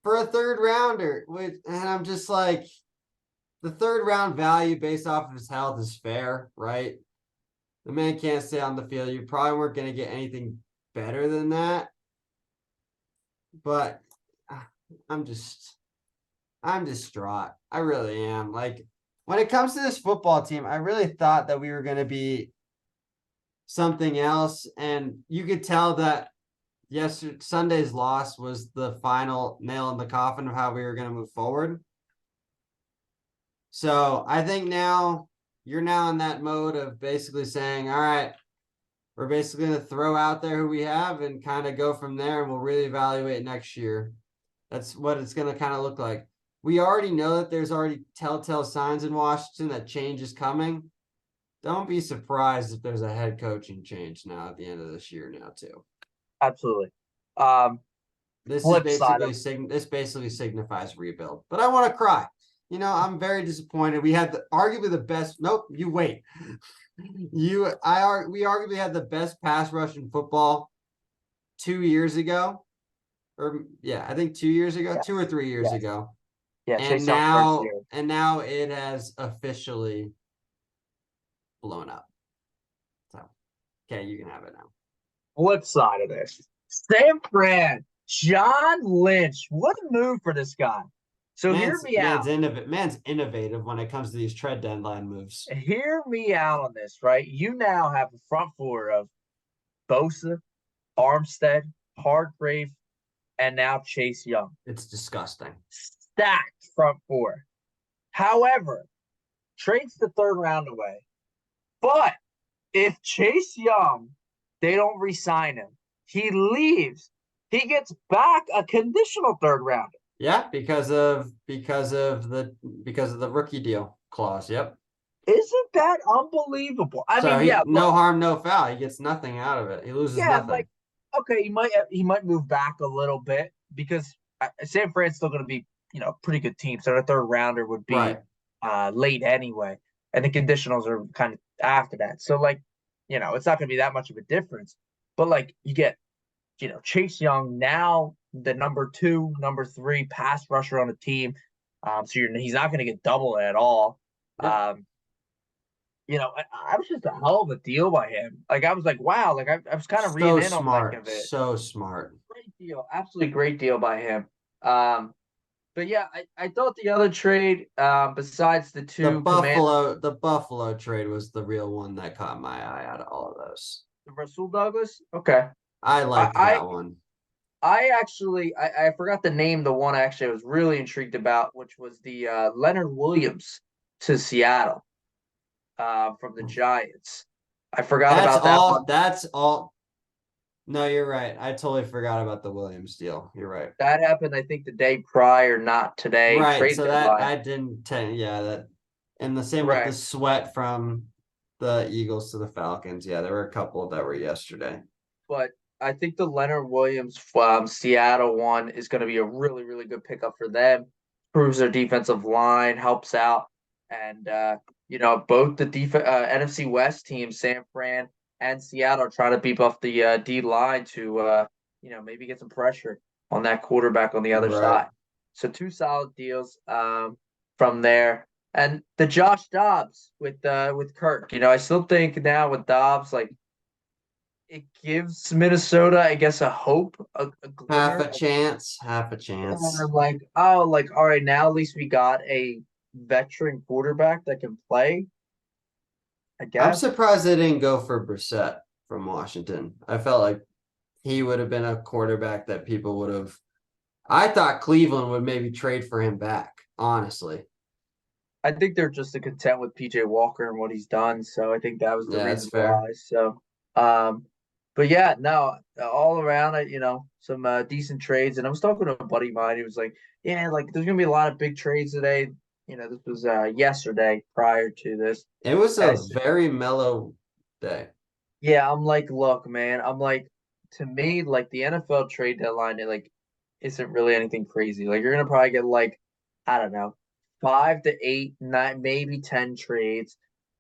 for a 3rd rounder. And I'm just like, the 3rd round value based off of his health is fair, right? The man can't stay on the field. You probably weren't going to get anything better than that. But I'm distraught. I really am. When it comes to this football team, I really thought that we were going to be something else. And you could tell that Sunday's loss was the final nail in the coffin of how we were going to move forward. So I think now you're now in that mode of basically saying, all right, we're basically going to throw out there who we have and kind of go from there, and we'll really evaluate next year. That's what it's going to kind of look like. We already know that there's already telltale signs in Washington that change is coming. Don't be surprised if there's a head coaching change now at the end of this year now too. Absolutely. This Flip side of this basically signifies rebuild. But I want to cry. I'm very disappointed. We had arguably the best. Nope, you wait. We arguably had the best pass rush in football 2 years ago. I think 2 years ago, 2 or 3 years ago. Yeah, And Chase Young first year. now it has officially blown up. So, okay, you can have it now. Flip side of this. San Fran, John Lynch. What a move for this guy. So hear me out. Man's innovative when it comes to these trade deadline moves. Hear me out on this, right? You now have a front four of Bosa, Armstead, Hargrave, and now Chase Young. It's disgusting. Stacked front four. However, trades the third round away. But if Chase Young, they don't re-sign him, he leaves, he gets back a conditional third rounder. Yeah, because of the rookie deal clause. Yep. Isn't that unbelievable? No harm, no foul. He gets nothing out of it. He loses nothing. Okay, he might move back a little bit because San Fran's still going to be a pretty good team. So the third rounder would be late anyway, and the conditionals are kind of after that. So it's not going to be that much of a difference. But you get Chase Young now the number 2, number 3 pass rusher on the team. So he's not going to get double at all. Yep. I was just a hell of a deal by him. I was like, wow. I was kind of reading in on of it. So smart. Great deal. Absolutely great deal by him. But yeah, I thought the other trade, besides the two, the Buffalo trade was the real one that caught my eye out of all of those. The Russell Douglas. Okay, I liked that one. I forgot the name. The one I was really intrigued about, which was the Leonard Williams to Seattle. From the Giants. I forgot about that one. That's all. No, you're right. I totally forgot about the Williams deal. You're right. That happened, I think, the day prior, not today. Right. So that I didn't. That, and the same with the Sweat from the Eagles to the Falcons. Yeah, there were a couple that were yesterday. But I think the Leonard Williams Seattle one is going to be a really, really good pickup for them. Proves their defensive line, helps out, and both the NFC West teams, San Fran and Seattle, are trying to beef up the D line to maybe get some pressure on that quarterback on the other side. So 2 solid deals from there. And the Josh Dobbs with Kirk. I still think now with Dobbs, it gives Minnesota, I guess, a hope, a half a chance. All right, now at least we got a veteran quarterback that can play. I guess. I'm surprised they didn't go for Brissett from Washington. I felt like he would have been a quarterback that people would have. I thought Cleveland would maybe trade for him back, honestly. I think they're just content with PJ Walker and what he's done. So I think that was the reason why. So, but yeah, no, all around, some decent trades. And I was talking to a buddy of mine. He was like, yeah, there's going to be a lot of big trades today. This was yesterday prior to this. It was a very mellow day. Yeah, I'm like, look, man. I'm like, to me, the NFL trade deadline, it isn't really anything crazy. You're gonna probably get I don't know, 5 to 8, 9, maybe 10 trades.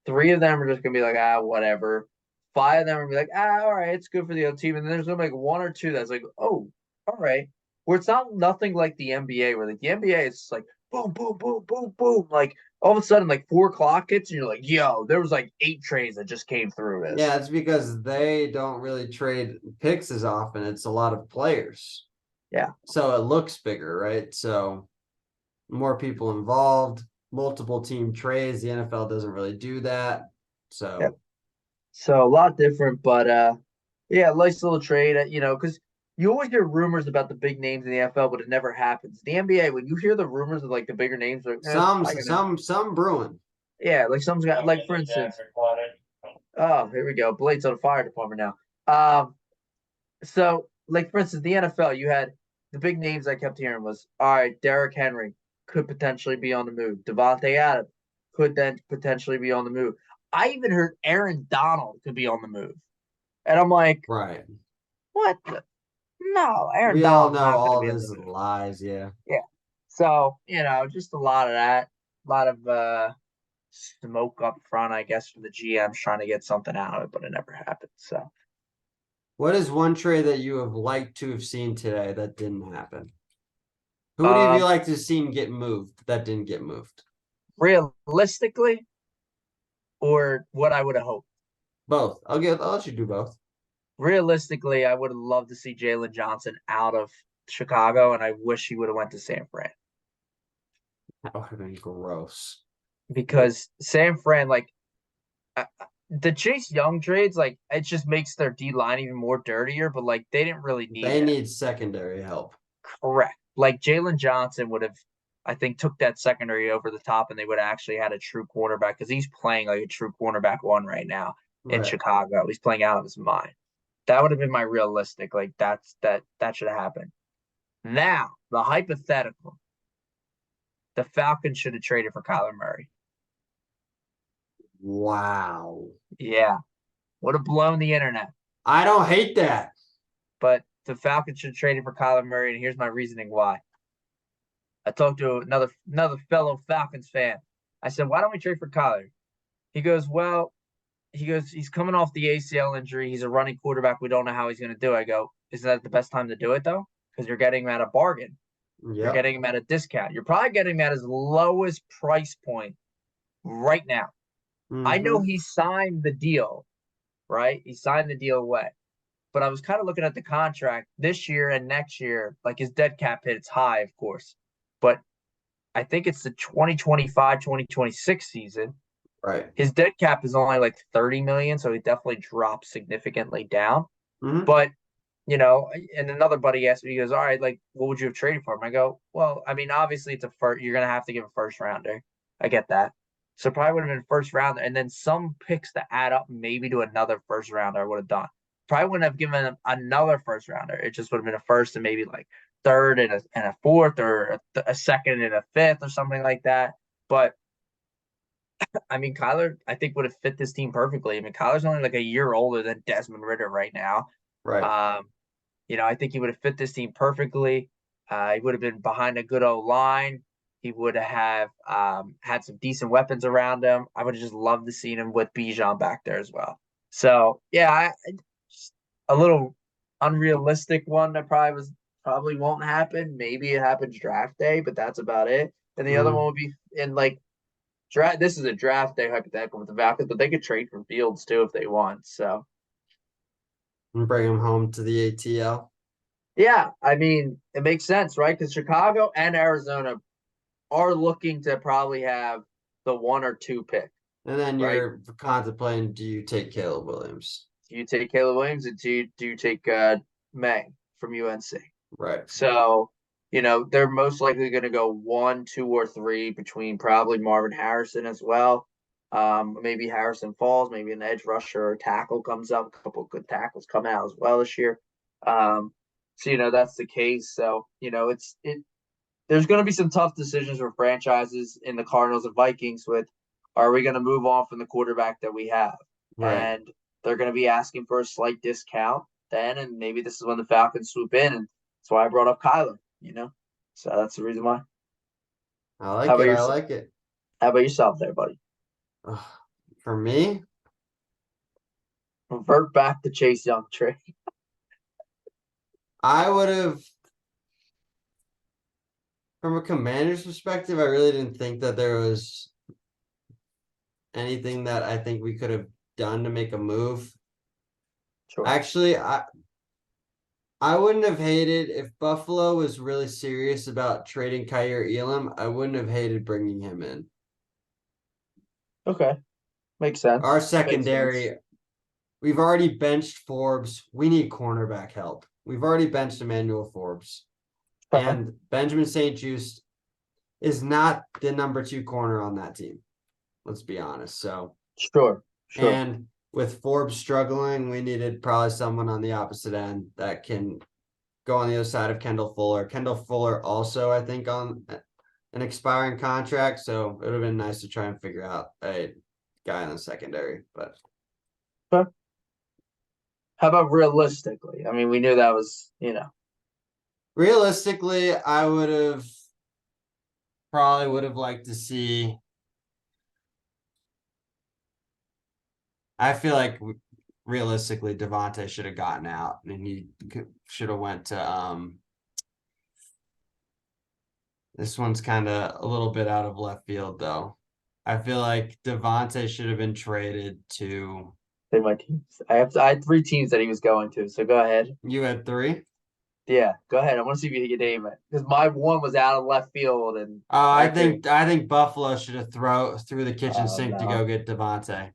3 of them are just gonna be whatever. 5 of them are gonna be all right, it's good for the other team. And then there's gonna be 1 or 2 that's oh, all right. Where it's nothing like the NBA, where the NBA is boom, boom, boom, boom, boom. All of a sudden, 4 o'clock hits, and you're like, yo, there was 8 trades that just came through this. Yeah, it's because they don't really trade picks as often. It's a lot of players. Yeah. So it looks bigger, right? So more people involved, multiple team trades. The NFL doesn't really do that. So So a lot different, but yeah, nice little trade, because you always hear rumors about the big names in the NFL, but it never happens. The NBA, when you hear the rumors of like the bigger names, like Some brewing. yeah, like someone's got like for instance, oh here we go, Blade's on the fire department now. So like for instance, the NFL, you had the big names I kept hearing was all right, Derrick Henry could potentially be on the move. Devontae Adams could then potentially be on the move. I even heard Aaron Donald could be on the move. And I'm like, Right. what the? No, Aaron We all Donald's know not going to all be on this the is move. lies, yeah. Yeah. So, just a lot of that, a lot of smoke up front, I guess, from the GMs trying to get something out of it, but it never happened. So, What is one trade that you have liked to have seen today that didn't happen? Who would you um, like to have seen get moved that didn't get moved? realistically, or what I would have hoped. Both. I'll let you do both. Realistically, I would have loved to see Jalen Johnson out of Chicago, and I wish he would have went to San Fran That would have been gross. because San Fran, like the Chase Young trades, like it just makes their D line even more dirtier. But like they didn't really need They him. need secondary help. Correct. Like Jalen Johnson would have, I think, took that secondary over the top, and they would have actually had a true cornerback because he's playing like a true cornerback one right now in Right. Chicago. He's playing out of his mind. That would have been my realistic. Like that should have happened. Now the hypothetical, the Falcons should have traded for Kyler Murray. Wow. Yeah, would have blown the internet. I don't hate that. But the Falcons should have traded for Kyler Murray, and here's my reasoning why. I talked to another fellow Falcons fan. I said, "Why don't we trade for Kyler?" He goes, "Well, he's coming off the ACL injury. He's a running quarterback. We don't know how he's going to do." I go, "Isn't that the best time to do it though? Because you're getting him at a bargain. You're Yep. getting him at a discount. You're probably getting him at his lowest price point right now." I know Mm-hmm. he signed the deal, right? He signed the deal away. But I was kind of looking at the contract this year and next year, like his dead cap hit, it's high, of course. But I think it's the 2025-2026 season. Right. His dead cap is only like 30 million, so he definitely dropped significantly down. Mm-hmm. But and another buddy asked me, he goes, "All right, like what would you have traded for him?" I go, "Well, I mean, obviously it's a first, you're gonna have to give a first rounder. I get that. So probably would have been first rounder, and then some picks to add up maybe to another first rounder I would have done. Probably wouldn't have given him another first rounder. It just would have been a first and maybe like third and a fourth or a second and a fifth or something like that. But I mean, Kyler, I think would have fit this team perfectly. I mean, Kyler's only like a year older than Desmond Ritter right now. Right. Um, I think he would have fit this team perfectly. He would have been behind a good O line. He would have had some decent weapons around him. I would have just loved to see him with Bijan back there as well. So yeah, just a little unrealistic one that probably won't happen. Maybe it happens draft day, but that's about it. And the other Mm-hmm. one would be in like draft. This is a draft day hypothetical with the Falcons, but they could trade for Fields too if they want. So And bring him home to the ATL. yeah, I mean, it makes sense, right? Because Chicago and Arizona are looking to probably have the one or two pick, And then right? you're contemplating, do you take Caleb Williams? Do you take Caleb Williams, and do you take May from UNC? Right. So, they're most likely going to go 1, 2, or 3 between probably Marvin Harrison as well. Maybe Harrison falls, maybe an edge rusher or tackle comes up. A couple of good tackles come out as well this year. So that's the case. So there's going to be some tough decisions for franchises in the Cardinals and Vikings with, are we going to move on from the quarterback that we have? Right. And they're going to be asking for a slight discount then, and maybe this is when the Falcons swoop in, and that's why I brought up Kyler. So that's the reason why. I How like about it. I yourself? like it. How about yourself there, buddy? Ugh. For me, Revert back to Chase Young trade. I would have, from a commander's perspective, I really didn't think that there was anything that I think we could have done to make a move. Sure. Actually, I wouldn't have hated if Buffalo was really serious about trading Kyer Elam. I wouldn't have hated bringing him in. Okay. Makes Our sense. Makes sense. secondary, we've already benched Forbes. We need cornerback help. we've already benched Emmanuel Forbes, Uh-huh. and Benjamin St. Juste is not the number 2 corner on that team. Let's be honest. So, Sure. and with Forbes struggling, we needed probably someone on the opposite end that can go on the other side of Kendall Fuller. Kendall Fuller also, I think, on an expiring contract, so it would have been nice to try and figure out a guy in the secondary. But How about realistically? I mean, we knew that was, realistically, I would have liked to see. I feel like realistically, Devontae should have gotten out, and he should have went to This one's kind of a little bit out of left field, though. I feel like Devontae should have been traded to. say my teams. I had 3 teams that he was going to. So go ahead. You had 3. Yeah, go ahead. I want to see if you can name it because my one was out of left field, and I think Buffalo should have threw the kitchen sink to no. go get Devontae.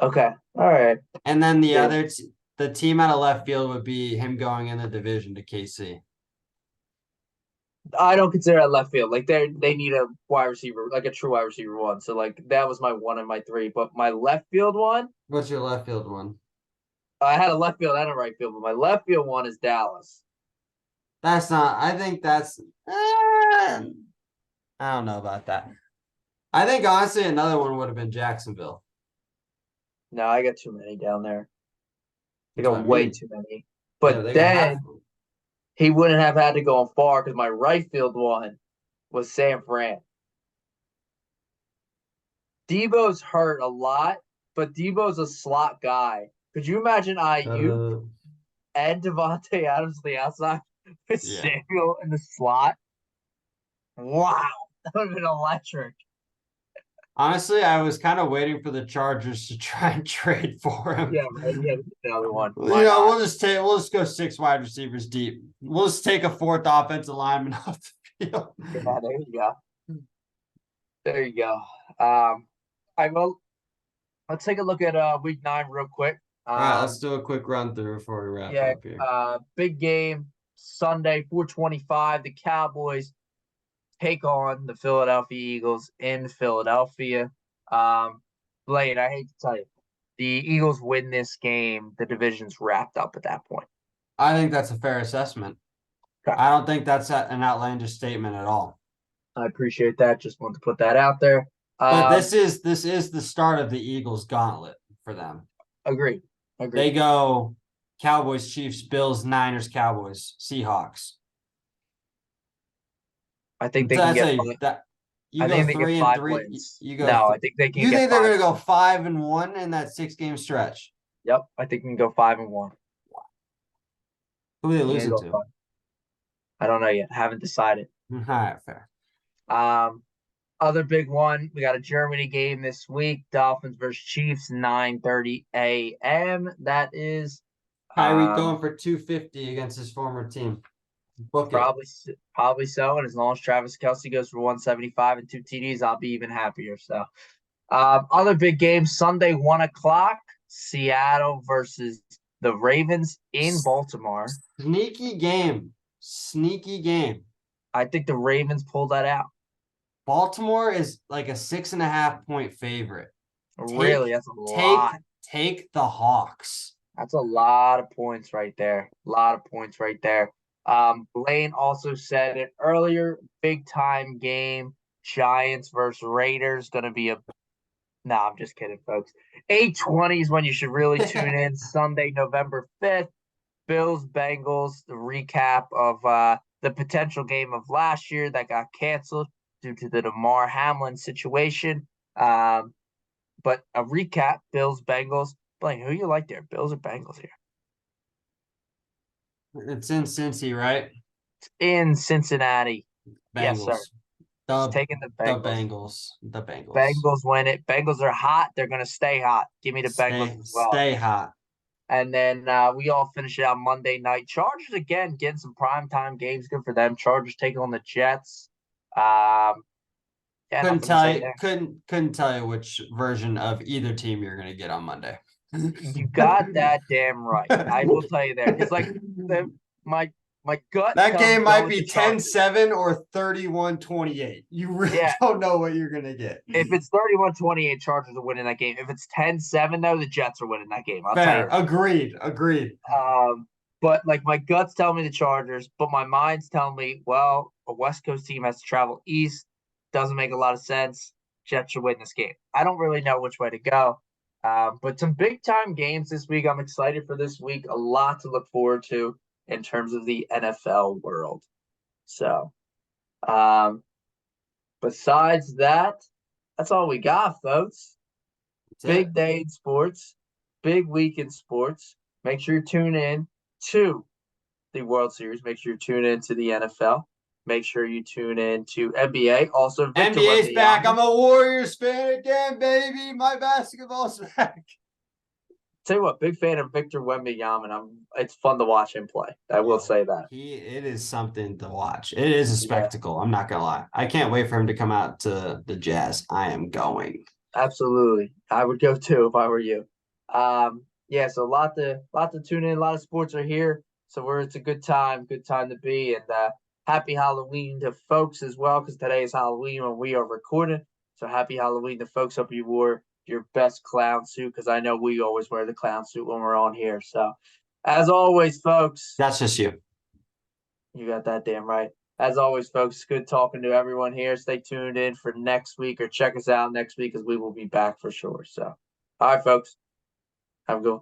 Okay, all right. And then Yeah. the team out of left field would be him going in the division to KC. I don't consider that left field. Like they need a wide receiver, like a true wide receiver one. So like that was my 1 and my 3. But my left field one, What's your left field one? I had a left field and a right field, but my left field one is Dallas. That's not. I think that's. I don't know about that. I think honestly another one would have been Jacksonville. No, I got too many down there. I That's what got I way mean. too many. Yeah, But they got half then of them. he wouldn't have had to go far because my right field one was San Fran. Debo's hurt a lot, but Debo's a slot guy. Could you imagine IU and Devontae Adams on the outside with Yeah. Samuel in the slot? Wow, that would have been electric. Honestly, I was kind of waiting for the Chargers to try and trade for him. Yeah, right. Yeah, another one. We'll just go 6 wide receivers deep. We'll just take a 4th offensive lineman off the field. Yeah, there you go. There you go. I will. Let's take a look at week 9 real quick. All right, let's do a quick run through before we wrap up here. Big game Sunday, 4:25. The Cowboys take on the Philadelphia Eagles in Philadelphia. Blaine, I hate to tell you, the Eagles win this game. The division's wrapped up at that point. I think that's a fair assessment. Okay. I don't think that's an outlandish statement at all. I appreciate that. Just want to put that out there. But this is the start of the Eagles gauntlet for them. Agreed. They go Cowboys, Chiefs, Bills, Niners, Cowboys, Seahawks. I think they can get that. I think they get 5 wins. You go. I think they can. You think they're going to go 5-1 in that 6-game stretch? Yep, I think we can go 5-1. Who are they losing to? I don't know yet. Haven't decided. All right, fair. Other big one, we got a Germany game this week. Dolphins versus Chiefs, 9:30 a.m. That is Kyrie going for 250 against his former team. Book probably so. And as long as Travis Kelce goes for 175 and 2 TDs, I'll be even happier. So, other big game Sunday, 1:00. Seattle versus the Ravens in Baltimore. Sneaky game. I think the Ravens pulled that out. Baltimore is like a 6.5 point favorite. Really, that's a lot. Take the Hawks. That's a lot of points right there. Blaine also said it earlier. Big time game. Giants versus Raiders. Gonna be I'm just kidding, folks. 8:20 is when you should really tune in. Sunday, November 5th. Bills, Bengals. The recap of the potential game of last year that got canceled due to the Damar Hamlin situation. But a recap, Bills, Bengals. Blaine, who you like there? Bills or Bengals here? It's in Cincy, right? It's in Cincinnati. Bengals. Yes, sir. He's taking the Bengals. The Bengals. Bengals win it. Bengals are hot. They're going to stay hot. Give me the Bengals as well. Stay hot. And then we all finish it out Monday night. Chargers, again, getting some primetime games. Good for them. Chargers taking on the Jets. Couldn't tell you which version of either team you're going to get on Monday. You got that damn right. I will tell you there. Because, like, my gut That tells game me might go with the be Chargers. 10-7 or 31-28. You really Yeah, don't know what you're gonna get. if it's 31-28, Chargers are winning that game. If it's 10-7, though, the Jets are winning that game. I'll tell you Fair. that. Agreed. But like my guts tell me the Chargers, but my mind's telling me, well, a West Coast team has to travel east. Doesn't make a lot of sense. Jets should win this game. I don't really know which way to go. But some big time games this week. I'm excited for this week. A lot to look forward to in terms of the NFL world. So, besides that, that's all we got, folks. That's it. Big day in sports, big week in sports. Make sure you tune in to the World Series. Make sure you tune in to the NFL. Make sure you tune in to NBA. Also, Victor NBA's back. Wembanyama. I'm a Warriors fan again, baby. My basketball's back. Tell you what, big fan of Victor Wembanyama, and it's fun to watch him play. I will Yo, say that. it is something to watch. It is a Yeah, spectacle. I'm not gonna lie. I can't wait for him to come out to the Jazz. I am going. absolutely. I would go too if I were you. Yeah, so a lot to tune in. A lot of sports are here, so it's a good time to be. And happy Halloween to folks as well, because today is Halloween when we are recording. So happy Halloween to folks. Hope you wore your best clown suit, because I know we always wear the clown suit when we're on here. So, as always, folks, That's just you. you got that damn right. As always, folks, good talking to everyone here. Stay tuned in for next week, or check us out next week, because we will be back for sure. So, all right, folks, have a good one.